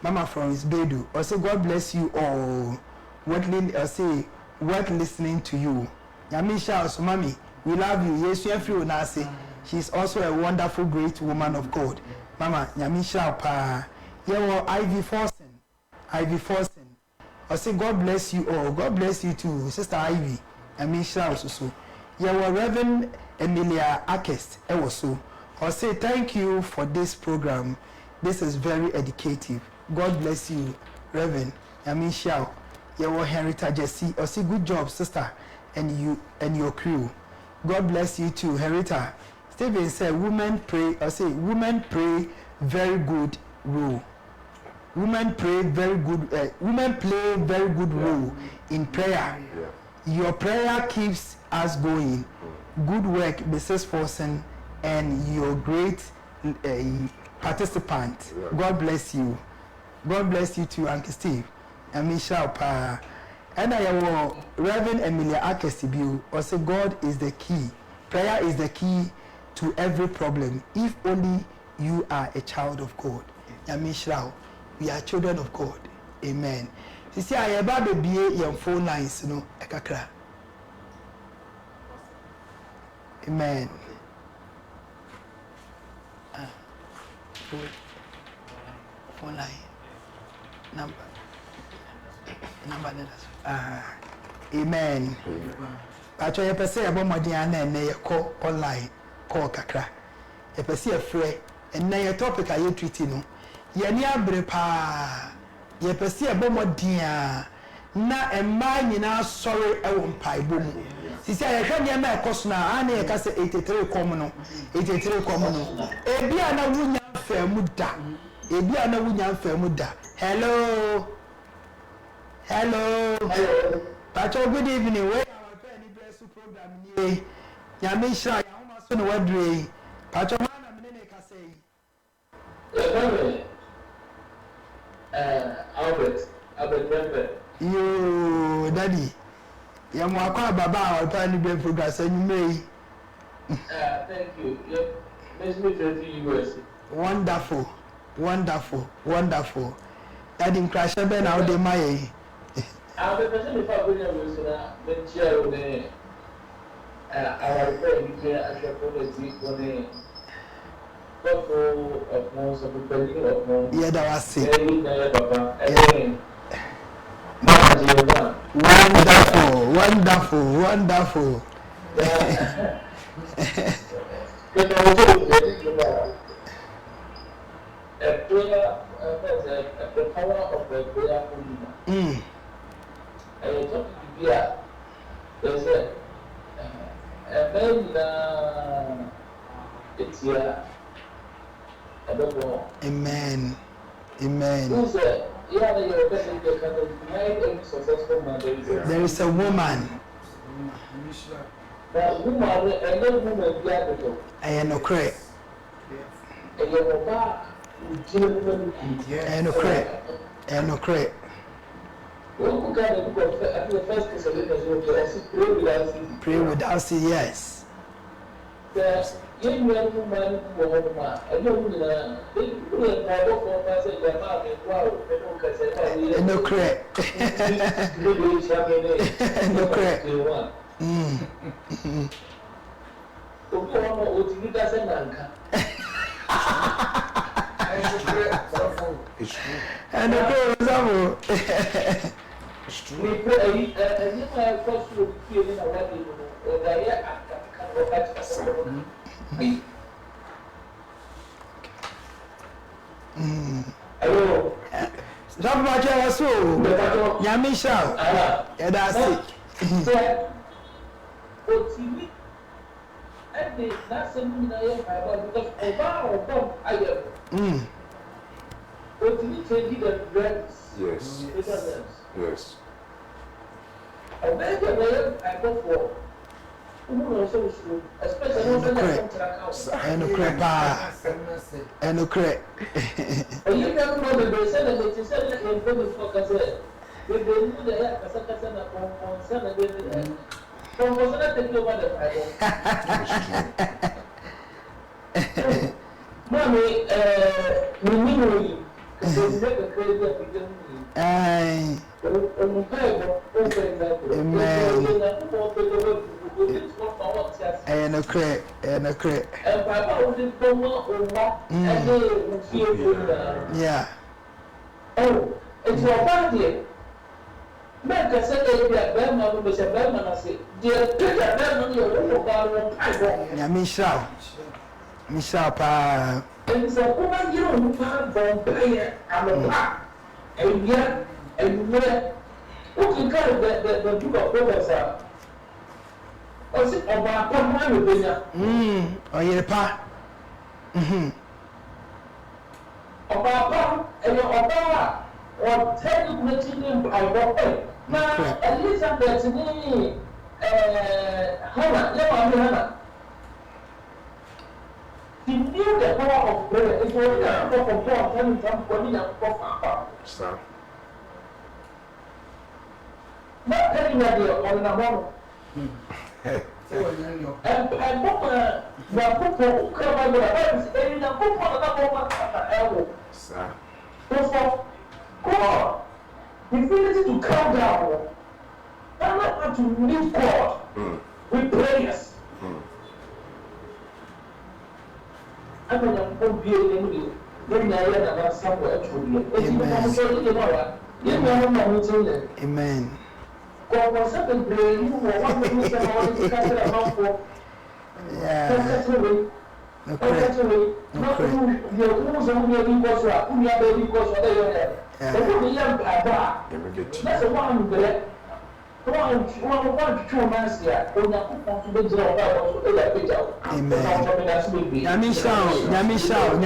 Mama Florence Bedu or say God bless you all worth listening to you. Nyamisha so mommy we love you. Yes, you feel nasi. She's also a wonderful great woman of God. Mama, Nyamisha pa. Yewo Ivy Forsen. I say God bless you all. God bless you too, Sister Ivy. Nyamisha also. Yewo Reverend Emilia Akest. So. I say thank you for this program. This is very educative. God bless you, Reverend Nyamisha. Yewo Henrietta Jesse. I say good job, Sister. and your crew. God bless you too, Herita. Stephen said, women pray very good role. Women play very good role in prayer. Your prayer keeps us going. Good work, Mrs. Forsen, and your great participant. God bless you. God bless you too, Uncle Steve. And Michelle Pa. And I will Reverend Emilia Akesibiu also God is the key. Prayer is the key to every problem. If only you are a child of God. And Michelle, we are children of God. Amen. You see, I have a BA your phone lines, you know, ekakra. Amen. Phone line. Number. Amen. Actually, you say about Madiana and you call online, call kakra. You say a free, and now your topic are you treating? Yeni abrepa ye pese abomodia na emma nyina sori ewo mpaibo mu sisi aye hwa ne ma ekoso na ana ye ka se 83 kom no ebi ana wunya famu da hello Pacho, good evening. Where our anibr3 program ni nyame shira ya homa so no wadre Pacho mana menene ka sei Albert Prayerful. Yo, Daddy. You are quite Baba or anibr3 program. Thank you. Let's meet the US. Wonderful. Daddy, crash a ben out de my. I'll be present if I bring a listener, the chair on the our friend here at the policy on the couple of months of the building of months. Yeah, that was it. Wonderful. The power of the prayerful leader. I was talking to Bia. There's a man it's here. I don't know. Amen. Who said, yeah, you're better than successful man. There is a woman. That woman, another woman, I am no credit. And you're back. And no credit. Pray without ceasing, yes. No credit. It's true. And the It's true. Stop watching us. Yamisha. Yeah, that's it. Yes. Yeah. Oh, it's your body. Make a second Berman, Mr. Berman, I say, dear Peter Berman, you're Michelle Pa. And it's a woman you don't find from prayer and a pack. And yet, and where, what you call the book of Proverbs are. Osi oba pa mo na benya. Oyerepa. Oba pa eyo oba or tell you nothing I work. Na Elizabeth ni Hannah, Hannah. He knew the power of prayer. It was the power of God coming from God and from Sir. Not telling you on the one. And Papa, come Sir. So God, the ability to calm down, and not to meet God with prayers. I mean, I'm going to be able to then I had about somewhere to be. Amen. God was up and praying. You were one thing to catch a mouth for. Yeah. That's a one. Amen.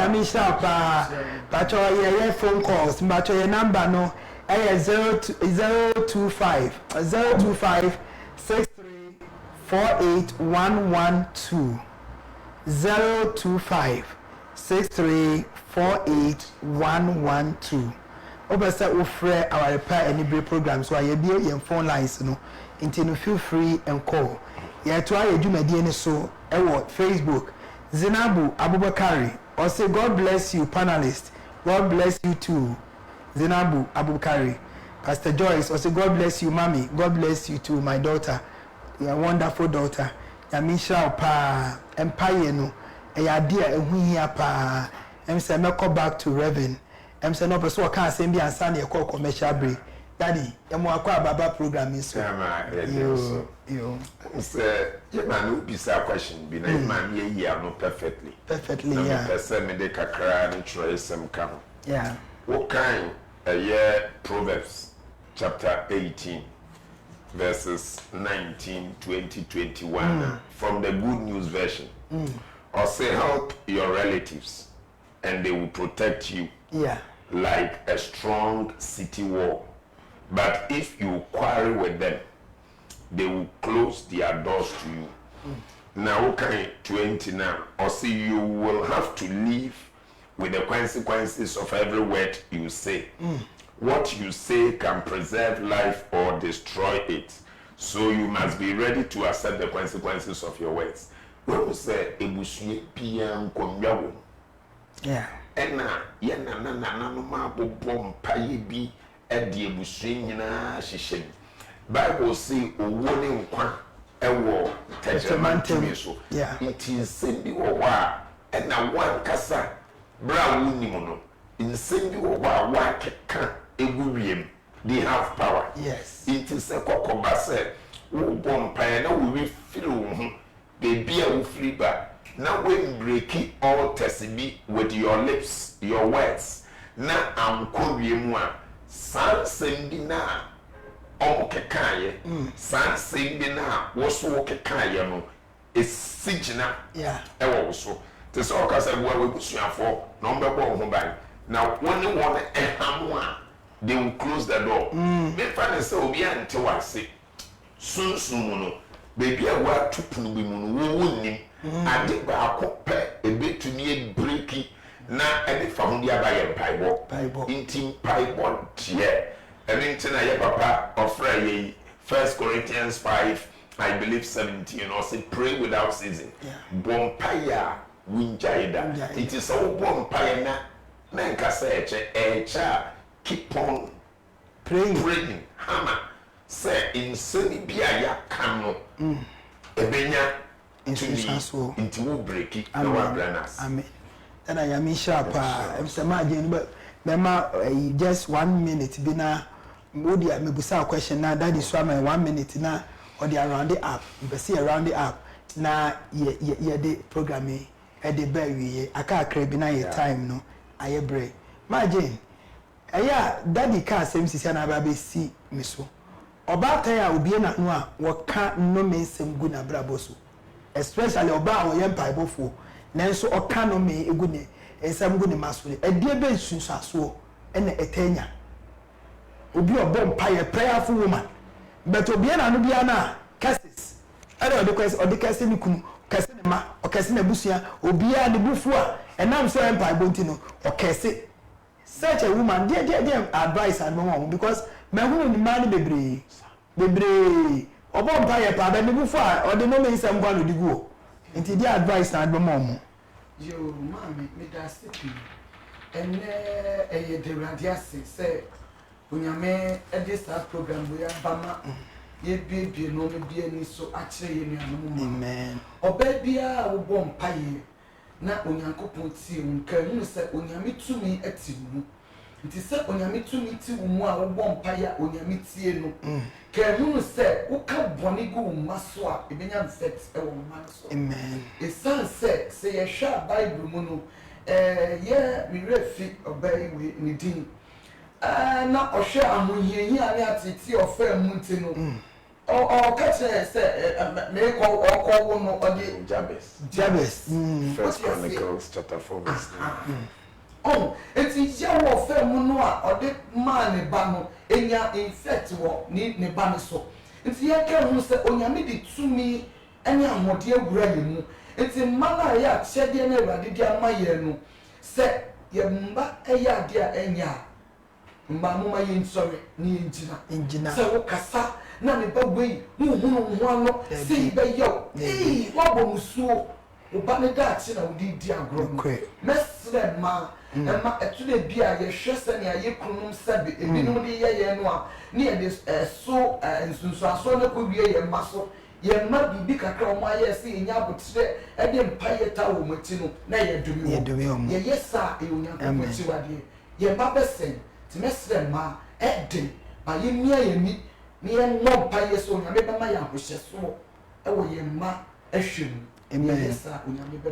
Nyamisha pa. Pacho ye phone calls. Pacho ye number no. 025 6348 112 0256348 Obasa ofre our repair anibr3 program so ayebie your phone lines no until feel free and call. Ya to ayedwumadi ni so ewo Facebook Zinabu Abubakari or say God bless you panelists. God bless you too. Zinabu Abubakari. Pastor Joyce or say God bless you mommy. God bless you too my daughter. Your wonderful daughter. Yamisha pa empire no eya dia ehu hia pa. Em say meko back to Reverend. Em say no person can say be answer na e commercial break. Daddy, em akwa baba program so. You say you man bisa question bi na man ye here no perfectly. Perfectly, yeah. Person me de kakra no choice ka. Yeah. What kind year Proverbs chapter 18 verses 19, 20, 21 from the Good News version. Or say help your relatives and they will protect you. Yeah. Like a strong city wall. But if you quarrel with them, they will close their doors to you. Now, okay, 20 now. Or see, you will have to live with the consequences of every word you say. What you say can preserve life or destroy it. So you must be ready to accept the consequences of your words. When we say, Ebusuye PM Komyawo. Yeah. Ena yena na ma bobom paye bi e de ebusuye nyina hihye. Bible say owo ne nkwa ewo testament so. Yeah. It is simbi wo wa ena wan kasa bra wuni mo no. Insimbi wo wa keka eguwiem. They have power. Yes. It is a kokoba say wo bom paye na wo feel wo baby a wo free ba. Now when breaking all testimony with your lips, your words. Now I'm calling you san sendi na omokekaye. San sendi na woso okekaye no esigina. Yeah. Ewo woso. Te so okasa bua we busuafo na ombebo ho ban. Now when you want eham they will close the door. Me fa say obi ante wase. Sunsun no. Baby a wa tupunu bi mu no wo nim. Ade ba akopɛ ebetumi ebreki na ede fa ho dia ba ye paibo intim paibo tie ene ntina ye papa ofra ye 1 Corinthians 5 I believe 17 or say pray without ceasing. Bompaya winjaida. It is so bompaya na nkasa eche keep on praying hammer say in seni bia ya kanu ebenya into will break it. Amen. Then I am in sharp. I'm saying, but just 1 minute. Bina, Moody, I may be a question now. That is why my 1 minute now, or the around the app. You see around the app. Now, the programming at the berry. I can't crave in your time, no. I break. Imagine, yeah, daddy can't same sister and I see, Miss. Obatan a obie na no a woka no me nsem gu na brabo so especially oba a woyɛ mpaebofo nanso ɔka no me egu ne nsem gu ne maso ne ɛdeɛ be sunsuaso ɛna ɛtanya obi ɔbɔ mpae prayerful woman but obie na no bia na cases ɛna ɔde kase ne kunu kase ne ma ɔkase na busua obia de bufu a ɛnam so mpaebɔ nti no ɔkase such a woman dear advice and mom because me hunu ni man bebre obo mpa ye pa ba me bufu a ode no me nsam kwa no diguo nti dear advice and mom yo mama me da sipi ene eye de radia se onyame this program we abama ye bie no me bie ni so akire ye nuanu mu amen oba bia wo bom paye na onyankopon ti nka hu se onyame tumi ati mu nti se onyame tumi ti mu a wo bom paye onyame tie no ka hu se wo ka boni go maso a ebenya effect e wo maso amen esan se ye hwa bible mu no ye mi refi oba we ni din na ohwe amohiahi ani atiti ofa mu nti no catch say me call one or the Jabez. First Chronicles chapter 4 verse 9. It's ya wo fa mu no a ode man ba no enya infect wo ni ne ba ne so. Nti ya ka hu se onyame di tumi enya ahode agura ye mu. Nti mana ya chede na Awurade di amaye no se ye mba eya de a enya mba mo ma ye nsore ni engina. Se wo kasa na me bagwe hunu ano sei be yo wabo musuo oba ne da achi na wodi di agro mesre ma ma etule bia ye hwese ne aye kunum sabe ebinom de ye no a ne ye so nsunsu aso na ko wie ye maso ye ma bibi kakra o ma ye se nya abotire e de mpaye ta wo mati no na ye dumi wo ye yesa e onya ko ti wade ye ba besen ti mesre ma e de ba ye mia ye ni ni no paye so nyame be ma ya hwehye so e wo ye ma ehwem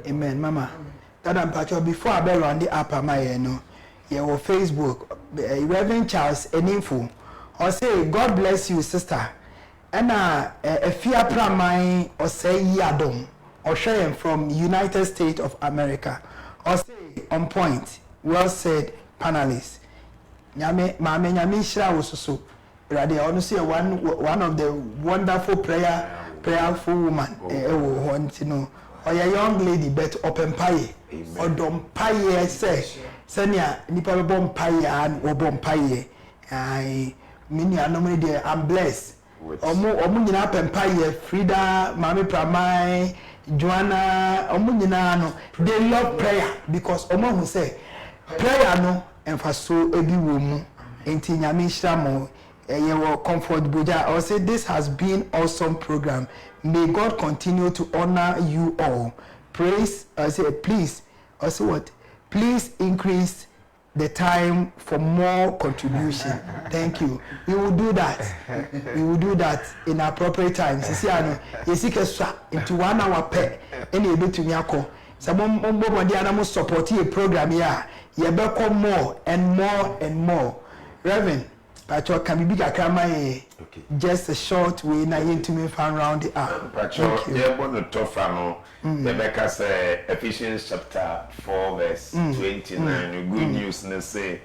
amen mama dada mpacho before I be round the app amaye no ye wo Facebook Reverend Charles Eninfo or say God bless you sister and efia praman or say yadom or share from United States of America or say on point well said panelists nyame mama nyame hira wo so Radi honestly one of the wonderful prayerful woman want to know or a young lady but open pie or dom pie say senia nipa bom pie and or bom pie I mini anomally there I'm blessed omu nyina open pie Frida mami pramai Joanna omu nyina no they love prayer because omo who say prayer no emfaso ebi wo mu enti nyame hira mo your comfort Buja or say this has been awesome program. May God continue to honor you all. Praise say please also what please increase the time for more contribution. Thank you. We will do that. We will do that in appropriate times. You see, I know you see into 1 hour per any able to nyako. Some more the support a program here. You better more and more and more. Reverend Pacho can be big akama just a short way na yin to me fan round the app. Pacho yeah want to talk from Rebecca say Ephesians chapter 4 verse 29 good news na say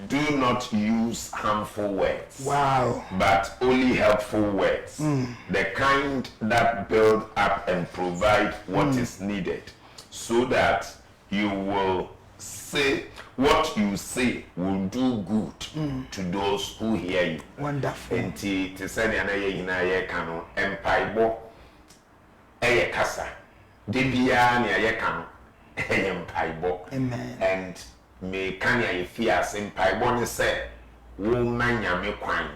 do not use harmful words. Wow. But only helpful words. The kind that build up and provide what is needed so that you will say what you say will do good to those who hear you. Wonderful. Enti te se na ye hina ye ka no empaibo eye kasa. De bia na ye ka no eye empaibo. Amen. And me kan ya ye fia se empaibo ne se wo manyame kwan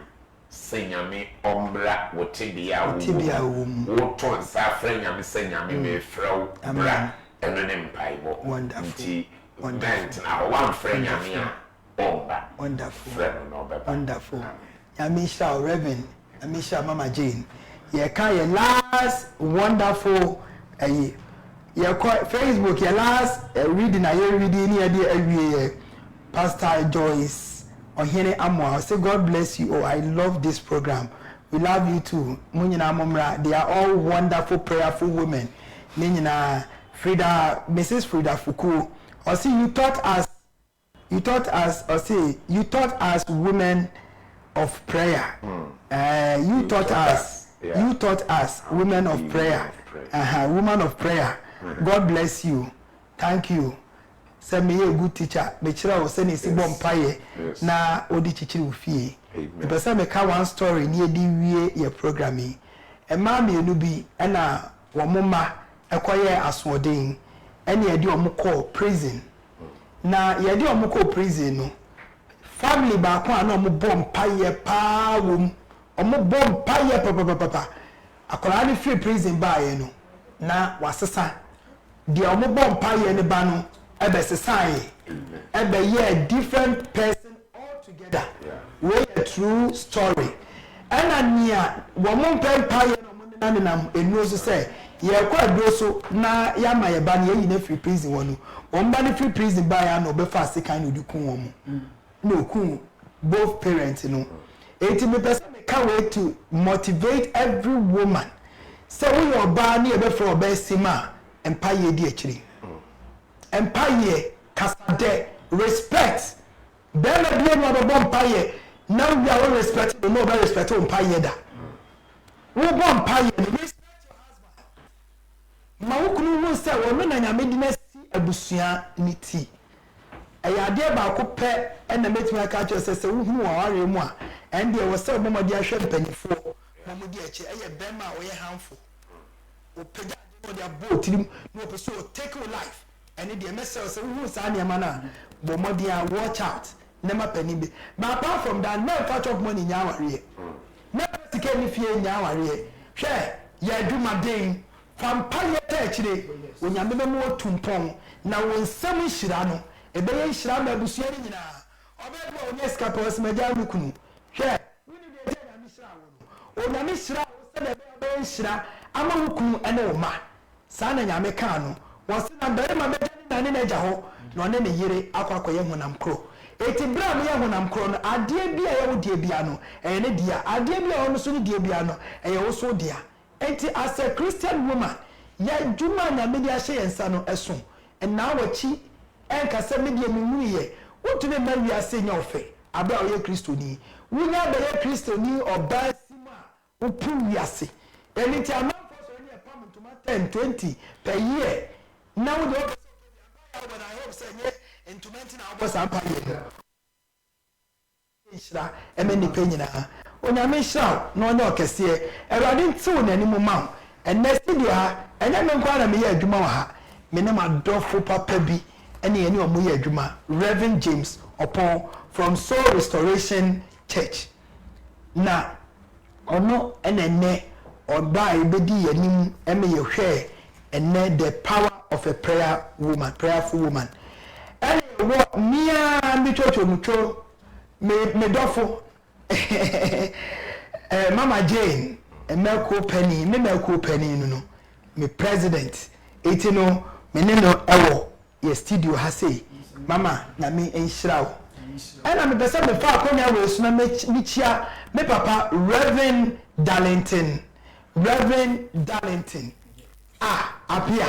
se nyame ombra wo tebia wo wo ton sa fra nyame se nyame me frɛw bra eno ne empaibo. Wonderful. Wonderful. One friend, wonderful. Wonderful. Yamisha Reverend, Yamisha Mama Jane. You can your last wonderful your Facebook, your last reading I reading here Pastor Joyce or Henry Amwa. I say God bless you. Oh, I love this program. we love you too. Munyina Momra, they are all wonderful, prayerful women. Ninyina Frida, Mrs. Frida Fuku. Or see, you taught us, you taught us women of prayer. You taught us women of prayer. Women of prayer. God bless you. Thank you. Send me a good teacher. Be sure send si bom paye na odi chichiri ufie. The person make one story near the your programming. A mammy enu bi na wamoma ekwaye aswodin. Ene yedi omuko prison. Na yedi omuko prison no. Family ba kwa na omu bom paye pa wom. Omu bom paye papa. Akola ni free prison ba ye no. Na wasesa. Di omu bom paye ne ba no. Ebe society, ebe a different person altogether. We a true story. And near woman pen pie and no say, ye quite doso na yama ye ban ye free prison one. One body free prison by no be fast kind of do kun. No kun both parents, 80% can't wait to motivate every woman. So we are ban near before best sima and pie ye dear. Empire, Casade, respect. Then a blame of a bompire. Now we are all respected, no very respect empire. Who bompire? Respect your husband. Maukunu will say, woman and Yamidina see a busia niti. A idea about coupe and the mate my catcher says, who are moi, and there was so many dear champagne for Mamudiache, a bema or a handful. Or pay their boat, no pursue, take your life. And the message who Sanya Mana, Bomodia, watch out, never penny. But apart from that, no touch of money in our rear. Never take any fear in our rear. Share, ya do my ding. From Paya today, when you never more tumpong, now when some Shirano, a bay Shirama Busiana, or maybe Escapos Majamukunu. Share, we need a Misra, or Namisra, said a bay Shira, Amamuku and Oma, Sana Yamecano. Was na barima medani na neja ho na one ne yire akwakoye honam kro eti bra me honam kro no ade bia ye wo die bia no ne dia ade bia wo so ne die bia no ye wo so dia enti as a Christian woman ya juma na me dia hye yensa no eso na wachi enka se me dia munu ye wotune ma wi ase nya ofe abra o ye kristoni wunya ba ye kristoni oba sima upu wi ase enti amam for so ne pam ntoma 10 20 per year. Now the when I hope say into maintain our boss empire. Ishra, many penina. When I may shout, no kese, and I didn't soon any more. And next year, and I don't quite a mere Jumaha. Minima Dorfo Papebi, any of Muya Juma, Reverend James upon from Soul Restoration Church. Now, or no, and a ne, or by Bedi and him, and may you share, and then the power of a prayerful woman. And what me and church mucho me dofo Mama Jane Melko Penny no me president etino me no ewo ye studio ha say mama na me enhirawo and me pese me fa akonya we so na me chia me papa Reverend Darlington apia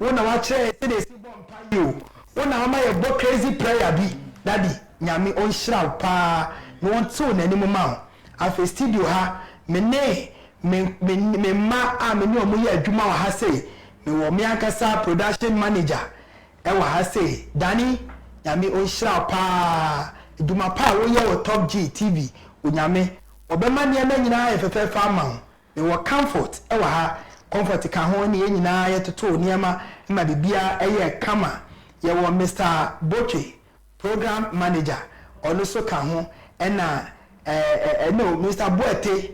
wona wa chere se de si bompa you wona mama ye bo crazy prayer bi daddy nyame on shraw pa no won to na ni mama afi studio ha me ma a me ni omo ye adwuma wa ha sei me wo me akasa production manager e wa ha sei dani nyame on shraw pa adwuma pa wo ye wo Top G TV onyame obema ne na nyina ye fefe ama me wo comfort e wa ha comfort ka ho ne nyina ye toto niema ma bibia eye kama ye wo Mr. Boche program manager also ka ho na no Mr. Boete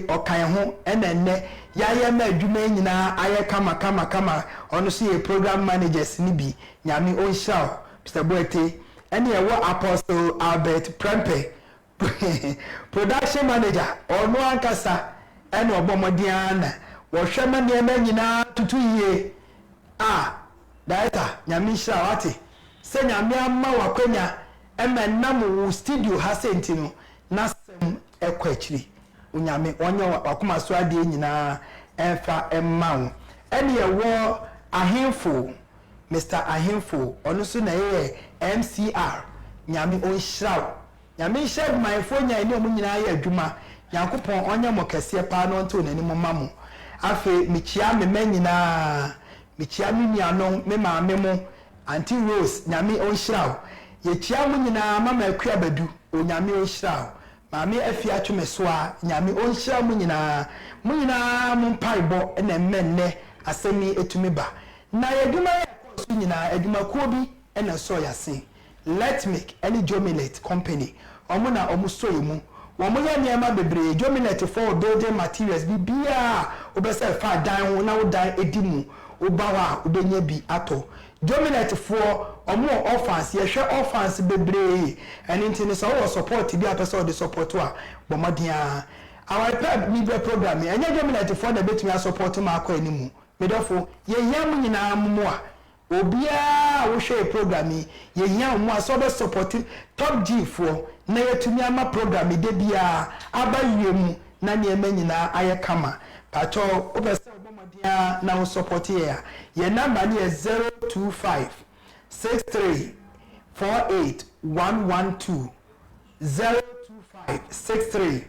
okan ho ne ya ma adwuma nyina aye kama ono so ye program managers ni bi nyame on show Mr. Boete ene ye wo Apostle Albert Prempe production manager ono ankasa ene obomodiana wo hwema ne nyina tutu yie director nyame shira wate se nyame amma wakonya ema nam wo studio ha sentino na sem ekwachiri onyame onye wakoma so ade nyina emfa emma wo ene ye wo ahemfo Mr. Ahemfo onu so na ye MCR nyame onhyiraw nyame hyɛ my phone nya ene omu nyina ye adwuma yankopɔn onye mo kɛse pa no nto nani mo mamu afe michia me manyina michia me nuanom me maame mo Auntie Rose nyame onhyiraw ye chia mo nyina mama akua badu onyame onhyiraw maame afi atweme so a nyame onhyiraw mo nyina mo mpaibo na mmenne asemi etumi ba na yeduma so nyina eduma kuo bi na so yase let make any Jomilet company omo na omo so yemu womo ya niema bebre Jomilet for building materials bibia obese fa dan ho na wo dan edimu obawa obenya bi ato Jomilet for omo offers ye hwe offers bebre eni ntini so wo support bi apese o de support a bomodia our anibr3 program enye Jomilet for na betumi support ma akọ animu medofo ye yam nyina mumu a obia wo hwe program ye yam mu a so be support top G for na yetumi ama program de bia abayemu na niema nyina aye kama pacho obese obomodia na wo support ye number ni 025 63 48 112 025 63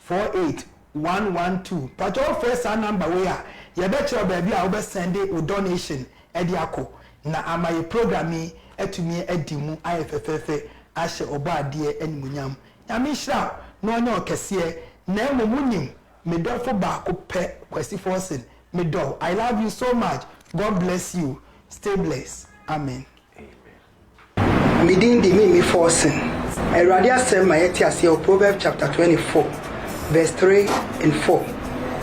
48 112 pacho first number we a ye be che obabi a wo be send a donation e di akọ na amaye programming etumi edimu ayefefefe ahye obaade animunyam nyame hira na onye okese na emunyim medofo ba ko pe kwasi forcing medo I love you so much God bless you stay blessed amen Midin di me forcing Erade asem ma yeti ase o Proverbs chapter 24 verse 3 and 4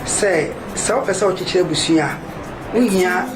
say self person okikire busua wo hia